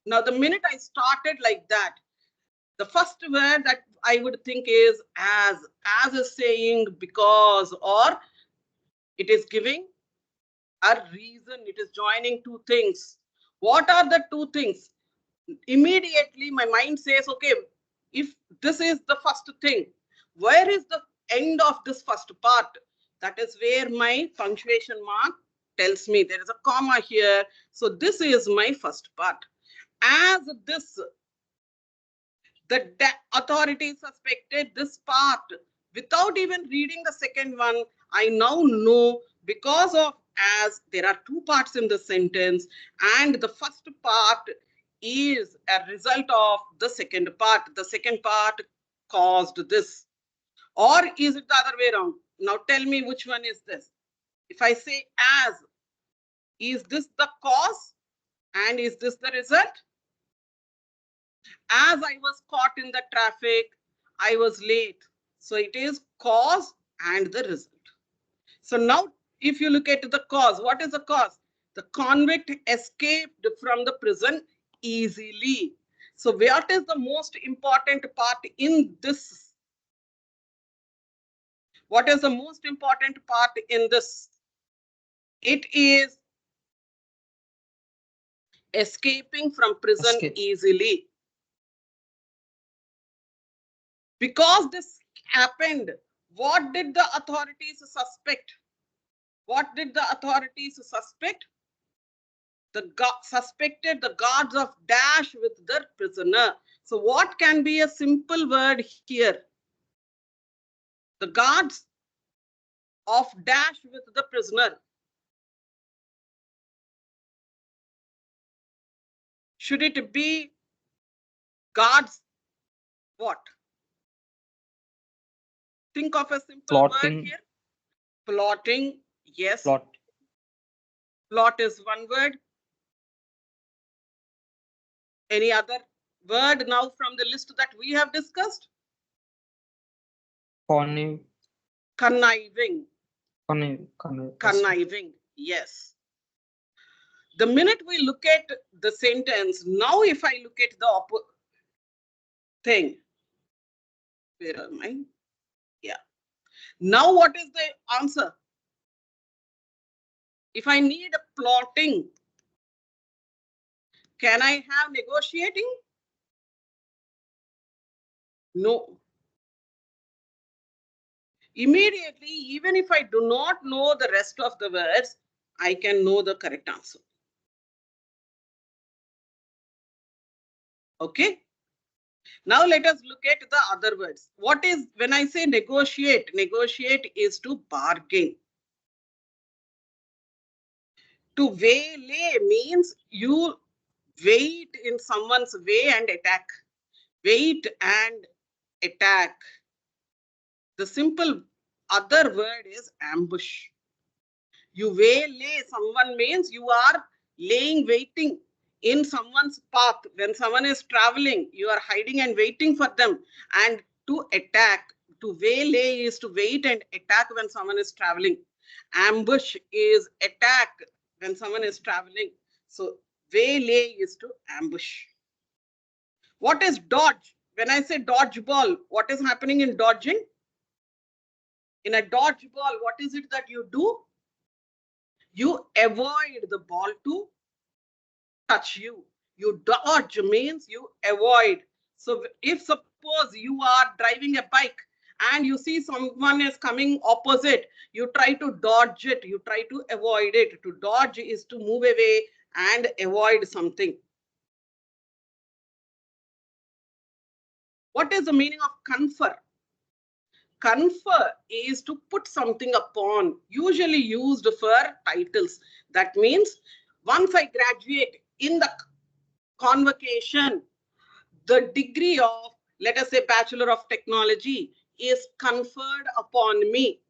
Now, the minute I started like that, the first word that I would think is as. As is saying because, or it is giving a reason. It is joining two things. What are the two things? Immediately, my mind says, okay, if this is the first thing, where is the end of this first part? That is where my punctuation mark tells me there is a comma here. So this is my first part. As this, the authority suspected this part, without even reading the second one, I now know because of as there are two parts in the sentence, and the first part is a result of the second part. The second part caused this. Or is it the other way around? Now tell me which one is this. If I say as, is this the cause and is this the result? As I was caught in the traffic, I was late. So it is cause and the result. So now if you look at the cause, what is the cause? The convict escaped from the prison easily. So what is the most important part in this? What is the most important part in this? It is escaping from prison Escape. easily. Because this happened, what did the authorities suspect? What did the authorities suspect? Suspected the guards of dash with the prisoner. So what can be a simple word here? The guards of dash with the prisoner. Should it be guards what? Think of a simple Plotting. word here. Plotting, yes. Plot. Plot is one word. Any other word now from the list that we have discussed? Conniving. Conniving. Conniving. Conniving, yes. The minute we look at the sentence, now if I look at the thing, where am I? Yeah. Now what is the answer? If I need a plotting, can I have negotiating? No. Immediately, even if I do not know the rest of the words, I can know the correct answer. Okay. Now let us look at the other words. What is, when I say negotiate, negotiate is to bargain. To waylay means you wait in someone's way and attack. Wait and attack. The simple other word is ambush. You waylay someone means you are laying waiting in someone's path. When someone is traveling, you are hiding and waiting for them. And to attack, to waylay is to wait and attack when someone is traveling. Ambush is attack when someone is traveling. So waylay is to ambush. What is dodge? When I say dodgeball, what is happening in dodging? In a dodgeball, what is it that you do? You avoid the ball to touch you. You dodge means you avoid. So if suppose you are driving a bike and you see someone is coming opposite, you try to dodge it, you try to avoid it. To dodge is to move away and avoid something. What is the meaning of confer? Confer is to put something upon, usually used for titles. That means once I graduate in the convocation, the degree of, let us say, Bachelor of Technology is conferred upon me.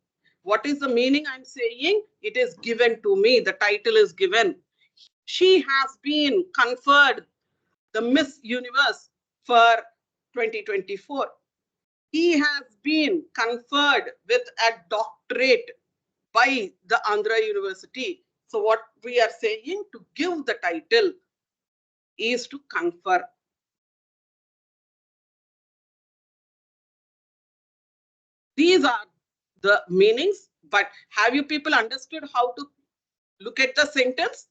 What is the meaning I'm saying? It is given to me. The title is given. She has been conferred the Miss Universe for 2024. He has been conferred with a doctorate by the Andhra University. So what we are saying, to give the title is to confer. These are the meanings, but have you people understood how to look at the sentence?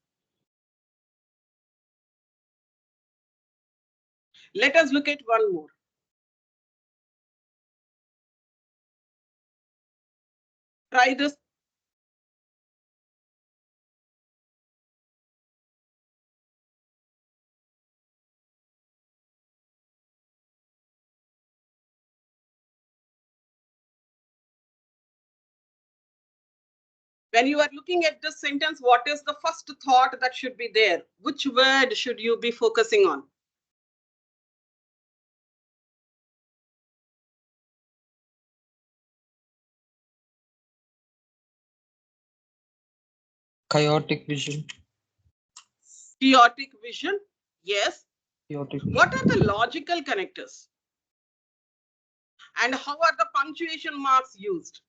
Let us look at one more. Try this. When you are looking at this sentence, what is the first thought that should be there? Which word should you be focusing on? Chaotic vision. Chaotic vision. Yes. Chaotic What vision. are the logical connectors? And how are the punctuation marks used?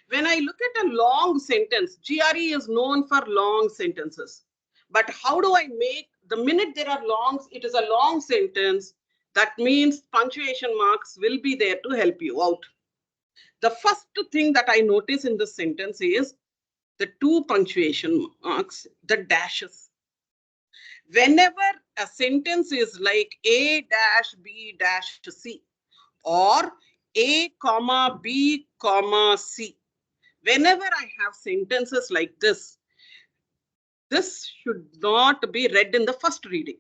When I look at a long sentence, GRE is known for long sentences. But how do I make, the minute there are longs, it is a long sentence, that means punctuation marks will be there to help you out. The first thing that I notice in this sentence is the two punctuation marks, the dashes. Whenever a sentence is like A dash B dash C or A comma B comma C, whenever I have sentences like this should not be read in the first reading.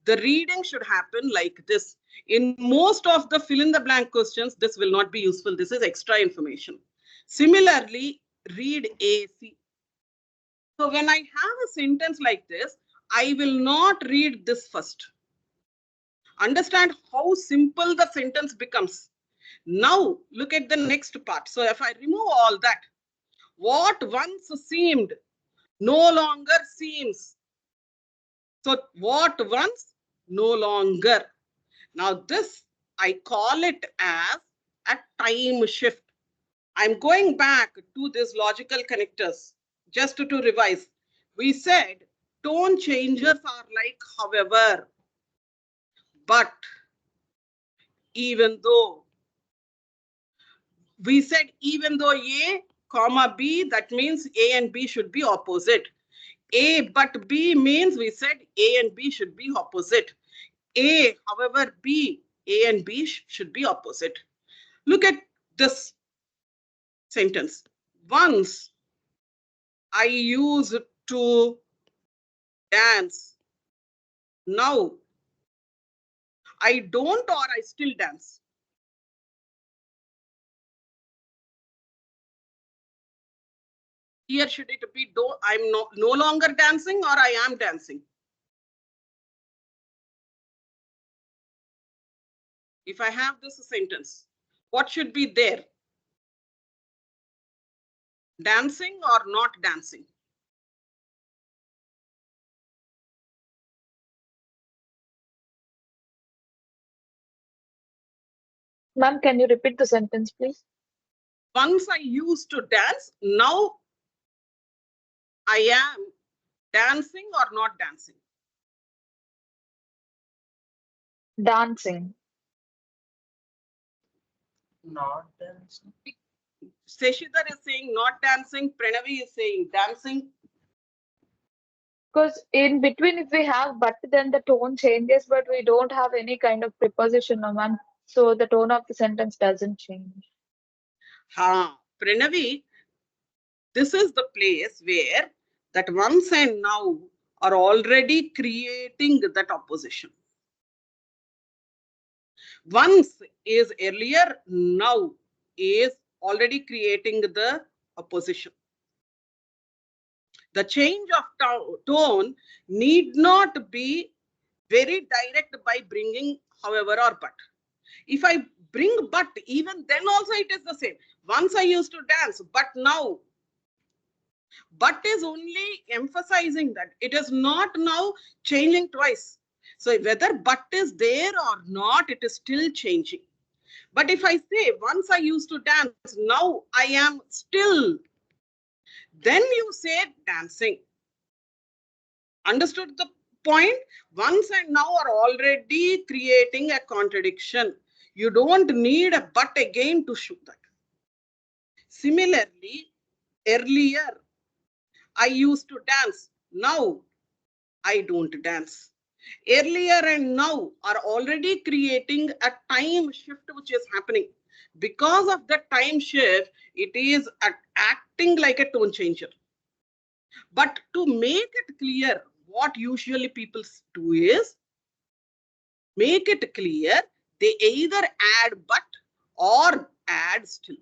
The reading should happen like this. In most of the fill in the blank questions, this will not be useful. This is extra information. Similarly, read AC. So when I have a sentence like this, I will not read this first. Understand how simple the sentence becomes. Now look at the next part. So if I remove all that, what once seemed no longer seems. So what once no longer. Now this I call it as a time shift. I'm going back to these logical connectors just to revise. We said tone changers are like however, but, even though. We said even though A comma B, that means A and B should be opposite. A but B means we said A and B should be opposite. A, however, B, A and B should be opposite. Look at this sentence. Once I used to dance. Now I don't or I still dance. Here should it be do I'm no longer dancing or I am dancing? If I have this sentence, what should be there? Dancing or not dancing? Ma'am, can you repeat the sentence, please? Once I used to dance, now I am dancing or not dancing? Dancing. Not dancing. Seshidhar is saying not dancing, Pranavi is saying dancing. Because in between, if we have but, then the tone changes, but we don't have any kind of preposition, no, ma'am. So the tone of the sentence doesn't change. Pranavi, this is the place where that once and now are already creating that opposition. Once is earlier, now is already creating the opposition. The change of tone need not be very direct by bringing however or but. If I bring but, even then also it is the same. Once I used to dance, but now. But is only emphasizing that it is not now changing twice. So whether but is there or not, it is still changing. But if I say once I used to dance, now I am still, then you say dancing. Understood the point? Once and now are already creating a contradiction. You don't need a but again to show that. Similarly, earlier I used to dance. Now I don't dance. Earlier and now are already creating a time shift which is happening. Because of the time shift, it is acting like a tone changer. But to make it clear, what usually people do is make it clear, they either add but or add still.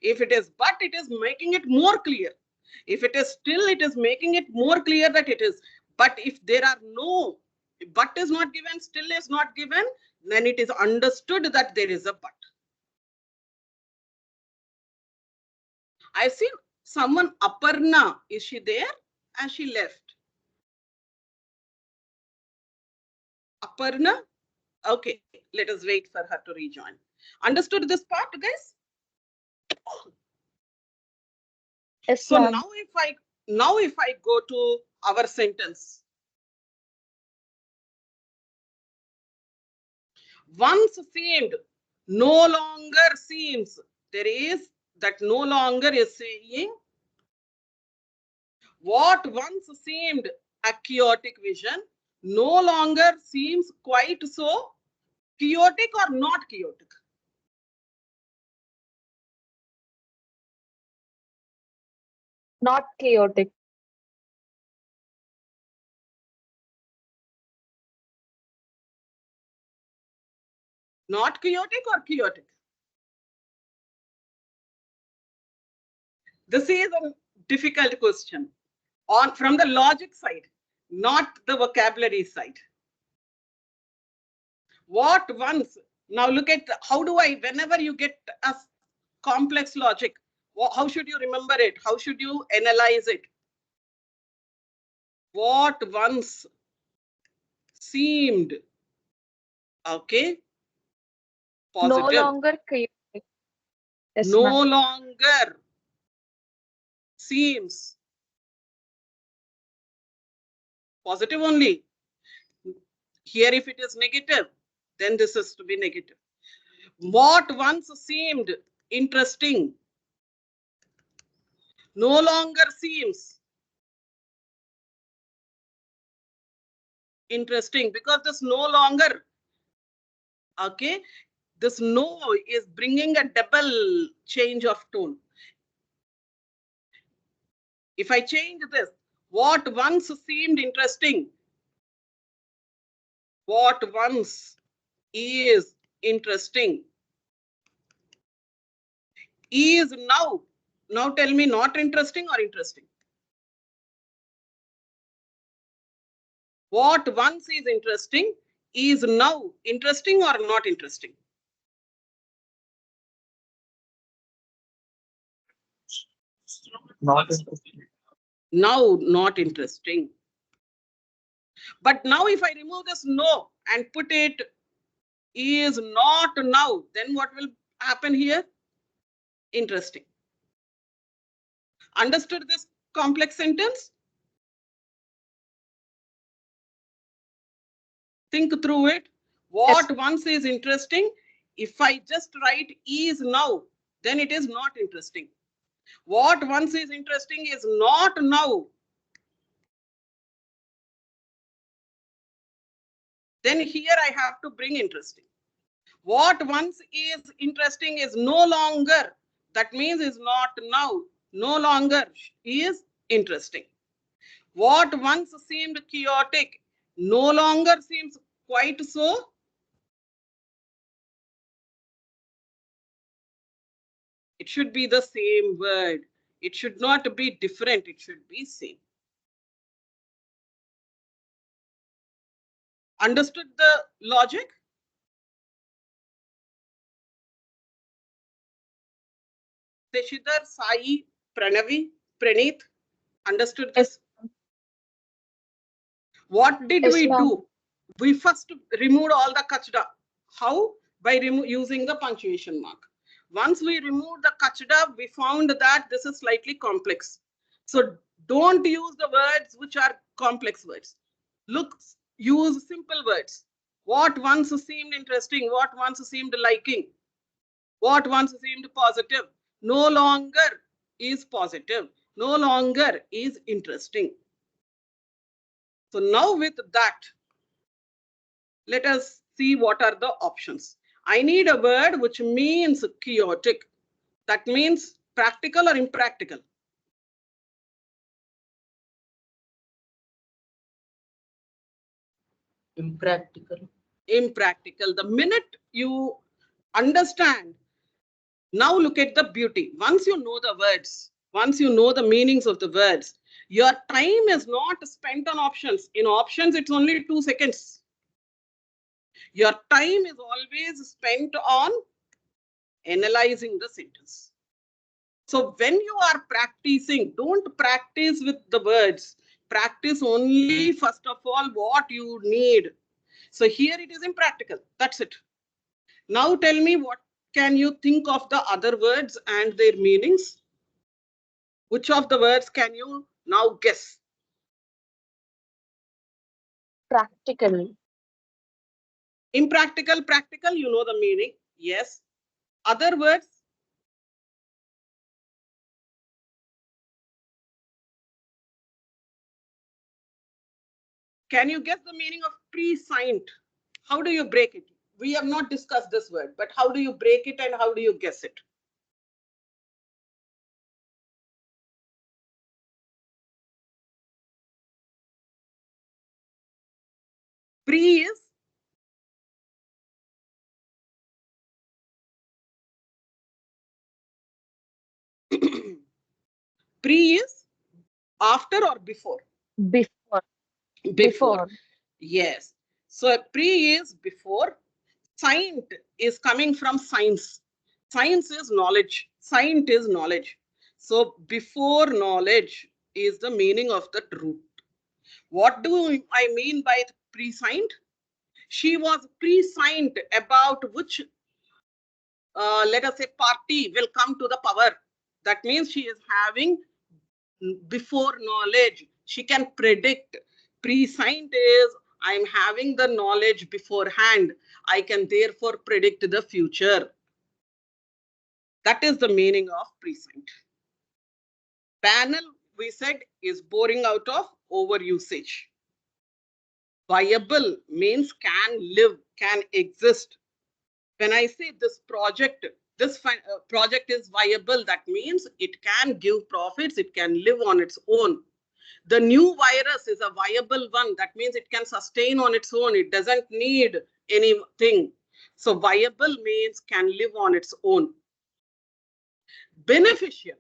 If it is but, it is making it more clear. If it is still, it is making it more clear that it is. But if there are no, but is not given, still is not given, then it is understood that there is a but. I've seen someone, Aparna. Is she there? Has she left? Aparna? Okay, let us wait for her to rejoin. Understood this part, guys? Yes, So ma'am. now if I go to our sentence. Once seemed, no longer seems. There is that no longer is saying what once seemed a chaotic vision no longer seems quite so chaotic or not chaotic. Not chaotic. Not chaotic or chaotic. This is a difficult question from the logic side, not the vocabulary side. What once, now look at how do I, whenever you get a complex logic, how should you remember it? How should you analyze it? What once seemed, okay, No positive, longer chaotic. Yes, no ma'am. longer seems positive only. Here, if it is negative, then this is to be negative. What once seemed interesting no longer seems interesting because this no longer, okay, this no is bringing a double change of tone. If I change this, what once seemed interesting, what once is interesting, is now tell me, not interesting or interesting? What once is interesting is now interesting or not interesting? Not interesting. Now not interesting. But now if I remove this no and put it is not now, then what will happen here? Interesting. Understood this complex sentence? Think through it. What Yes. once is interesting, if I just write is now, then it is not interesting. What once is interesting is not now, then here I have to bring interesting. What once is interesting is no longer, that means is not now, no longer is interesting. What once seemed chaotic no longer seems quite so. It should be the same word. It should not be different. It should be same. Understood the logic? Teshidhar, Sai, Pranavi, Praneeth, understood this? Yes. What did Yes, we ma'am. do? We first removed all the kachda. How? By using the punctuation mark. Once we removed the kachda, we found that this is slightly complex. So don't use the words which are complex words. Use simple words. What once seemed interesting, what once seemed liking, what once seemed positive, no longer is positive, no longer is interesting. So now with that, let us see what are the options. I need a word which means chaotic. That means practical or impractical. Impractical. Impractical. The minute you understand, now look at the beauty. Once you know the words, once you know the meanings of the words, your time is not spent on options. In options, it's only 2 seconds. Your time is always spent on analyzing the sentence. So when you are practicing, don't practice with the words. Practice only, first of all, what you need. So here it is impractical. That's it. Now tell me, what can you think of the other words and their meanings? Which of the words can you now guess? Practical. Impractical, practical, you know the meaning. Yes. Other words? Can you guess the meaning of prescient? How do you break it? We have not discussed this word, but how do you break it and how do you guess it? Pre is pre is after or before? Before. Before. Yes. So pre is before. Scient is coming from science. Science is knowledge. Scient is knowledge. So before knowledge is the meaning of the truth. What do I mean by prescient? She was prescient about which, let us say, party will come to the power. That means she is having before knowledge. She can predict. Prescient is I'm having the knowledge beforehand. I can therefore predict the future. That is the meaning of prescient. Banal, we said, is boring out of overusage. Viable means can live, can exist. When I say this project is viable, that means it can give profits, it can live on its own. The new virus is a viable one. That means it can sustain on its own. It doesn't need anything. So viable means can live on its own. Beneficial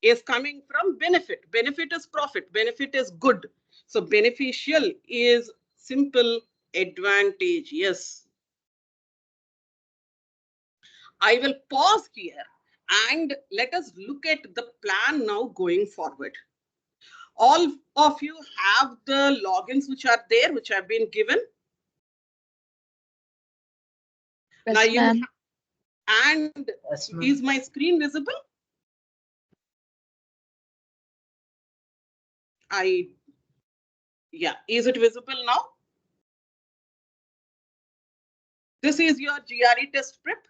is coming from benefit. Benefit is profit. Benefit is good. So beneficial is simple advantage. Yes. I will pause here and let us look at the plan now going forward. All of you have the logins which are there, which have been given. Yes, Now you ma'am. and Yes, ma'am. is my screen visible? Yeah, is it visible now? This is your GRE test prep.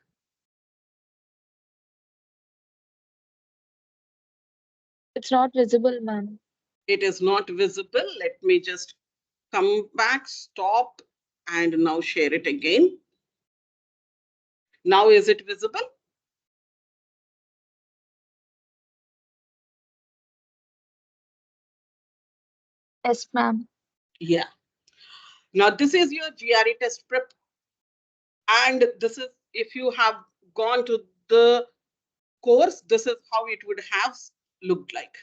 It's not visible, ma'am. It is not visible. Let me just come back, stop, and now share it again. Now is it visible? Yes, ma'am. Yeah. Now this is your GRE test prep. And this is, if you have gone to the course, this is how it would have looked like.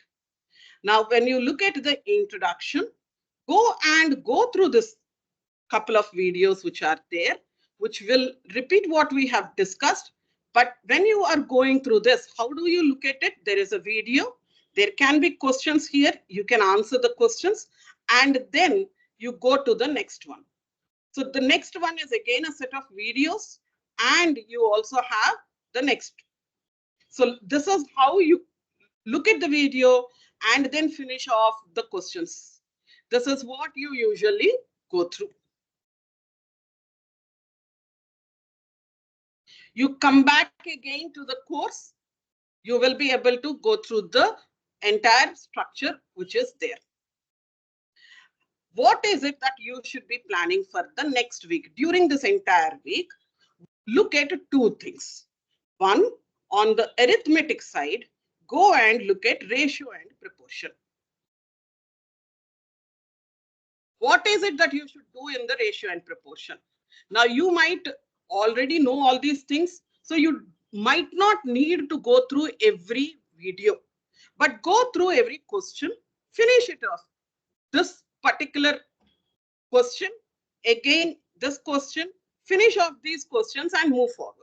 Now, when you look at the introduction, go through this couple of videos which are there, which will repeat what we have discussed. But when you are going through this, how do you look at it? There is a video. There can be questions here. You can answer the questions. And then you go to the next one. So the next one is again a set of videos. And you also have the next. So this is how you look at the video and then finish off the questions. This is what you usually go through. You come back again to the course, you will be able to go through the entire structure which is there. What is it that you should be planning for the next week? During this entire week, look at two things. One, on the arithmetic side, go and look at ratio and proportion. What is it that you should do in the ratio and proportion? Now, you might already know all these things, so you might not need to go through every video, but go through every question, finish it off. This particular question, again, this question, finish off these questions and move forward.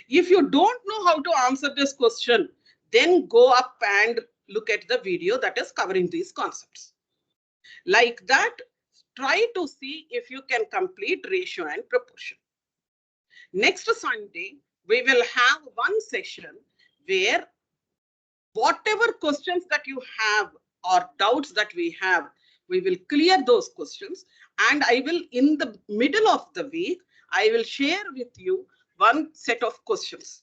If you don't know how to answer this question, then go up and look at the video that is covering these concepts. Like that, try to see if you can complete ratio and proportion. Next Sunday, we will have one session where whatever questions that you have or doubts that we have, we will clear those questions. And I will, in the middle of the week, I will share with you one set of questions.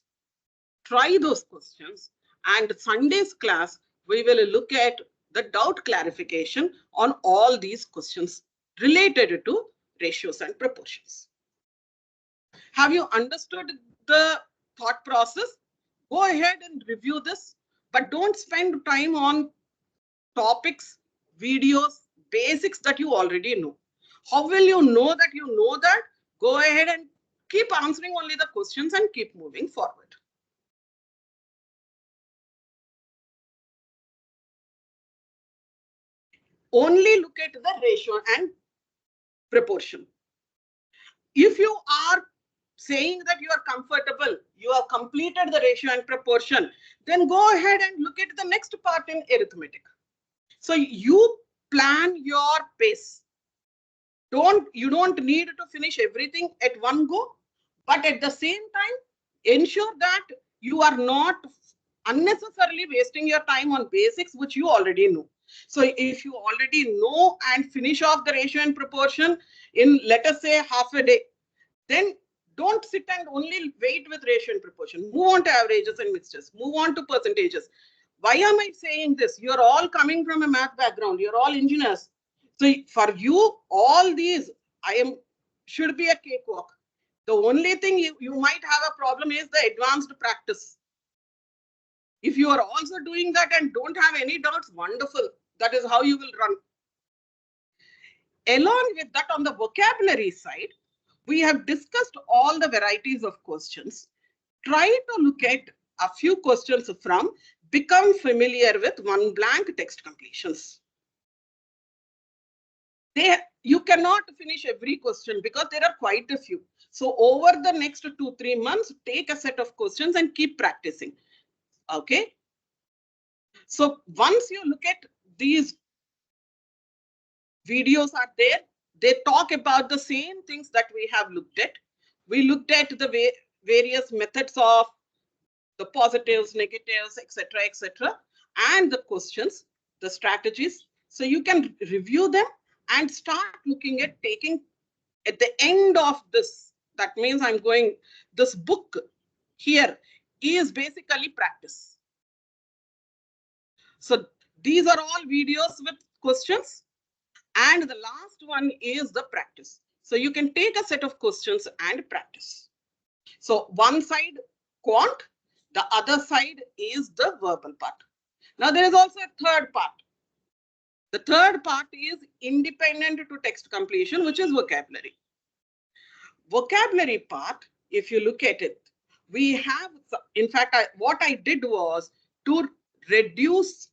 Try those questions, and Sunday's class, we will look at the doubt clarification on all these questions related to ratios and proportions. Have you understood the thought process? Go ahead and review this, but don't spend time on topics, videos, basics that you already know. How will you know that you know that? Go ahead and keep answering only the questions and keep moving forward. Only look at the ratio and proportion. If you are saying that you are comfortable, you have completed the ratio and proportion, then go ahead and look at the next part in arithmetic. So you plan your pace. You don't need to finish everything at one go, but at the same time, ensure that you are not unnecessarily wasting your time on basics which you already know. So if you already know and finish off the ratio and proportion in, let us say, half a day, then don't sit and only wait with ratio and proportion. Move on to averages and mixtures. Move on to percentages. Why am I saying this? You're all coming from a math background. You're all engineers. So for you, all these should be a cakewalk. The only thing you might have a problem is the advanced practice. If you are also doing that and don't have any doubts, wonderful. That is how you will run. Along with that, on the vocabulary side, we have discussed all the varieties of questions. Try to look at a few questions from Become Familiar with One Blank Text Completions. You cannot finish every question because there are quite a few. So over the next 2-3 months, take a set of questions and keep practicing. Okay. So once you look at these videos are there, they talk about the same things that we have looked at. We looked at the various methods of the positives, negatives, etc., and the questions, the strategies. So you can review them and start looking at taking at the end of this. That means this book here is basically practice. So these are all videos with questions. And the last one is the practice. So you can take a set of questions and practice. So one side quant, the other side is the verbal part. Now there is also a third part. The third part is independent to text completion, which is vocabulary. Vocabulary part, if you look at it, we have, in fact, what I did was to reduce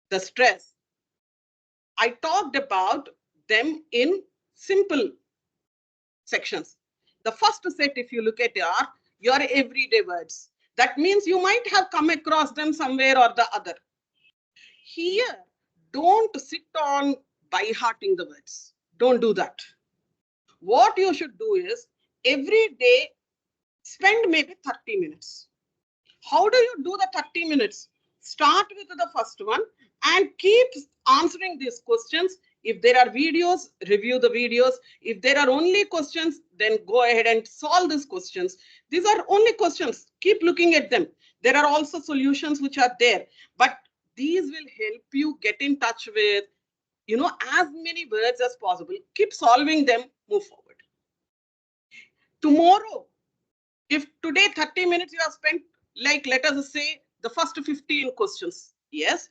the stress. I talked about them in simple sections. The first set, if you look at are your everyday words. That means you might have come across them somewhere or the other. Here, don't sit on by hearting the words. Don't do that. What you should do is every day spend maybe 30 minutes. How do you do the 30 minutes? Start with the first one and keep answering these questions. If there are videos, review the videos. If there are only questions, then go ahead and solve these questions. These are only questions. Keep looking at them. There are also solutions which are there, but these will help you get in touch with, as many words as possible. Keep solving them, move forward. Tomorrow, if today 30 minutes you have spent, like let us say the first 15 questions, yes,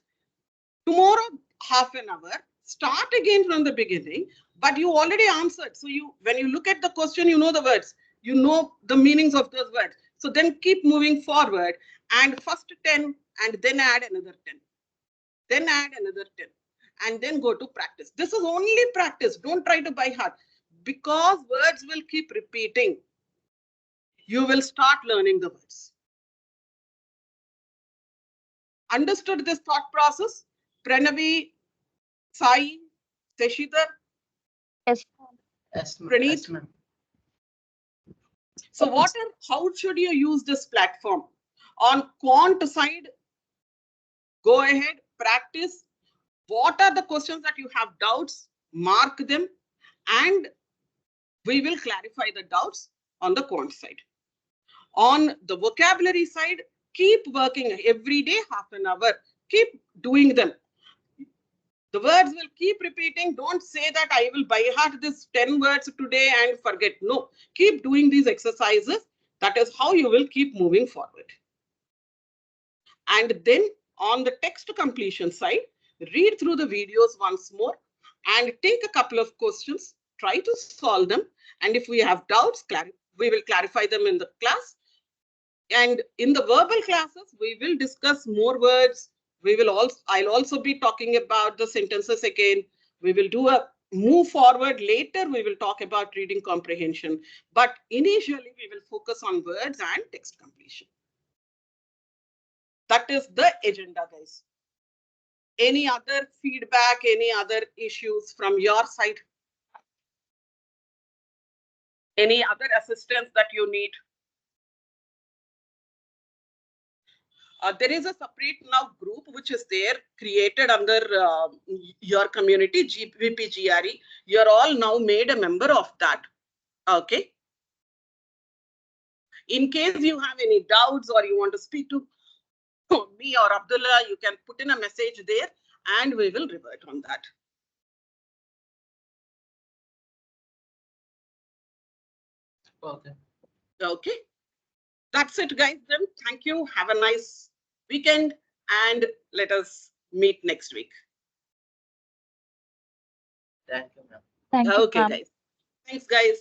tomorrow half an hour, start again from the beginning, but you already answered. So when you look at the question, you know the words, you know the meanings of those words. So then keep moving forward and first 10 and then add another 10, then add another 10 and then go to practice. This is only practice. Don't try to by heart because words will keep repeating. you will start learning the words. Understood this thought process? Pranavi, Sai, Seshidhar, Yes. Yes, ma'am. Praneeth? Yes, ma'am. So how should you use this platform? On quant side, go ahead, practice. What are the questions that you have doubts? Mark them, and we will clarify the doubts on the quant side. On the vocabulary side, keep working every day, half an hour. Keep doing them. The words will keep repeating. Don't say that I will by heart this 10 words today and forget. No, keep doing these exercises. That is how you will keep moving forward. And then on the text completion side, read through the videos once more and take a couple of questions, try to solve them. And if we have doubts, we will clarify them in the class. And in the verbal classes, we will discuss more words. I'll also be talking about the sentences again. We will do a move forward later. We will talk about reading comprehension. But initially, we will focus on words and text completion. That is the agenda, guys. Any other feedback, any other issues from your side? Any other assistance that you need? There is a separate now group which is there created under your community, VP GRE. You're all now made a member of that. Okay. In case you have any doubts or you want to speak to me or Abdullah, you can put in a message there and we will revert on that. Okay. Okay. That's it, guys. Then thank you. Have a nice weekend and let us meet next week. Thank you, ma'am. Thank you, Okay, ma'am. guys. Thanks, guys.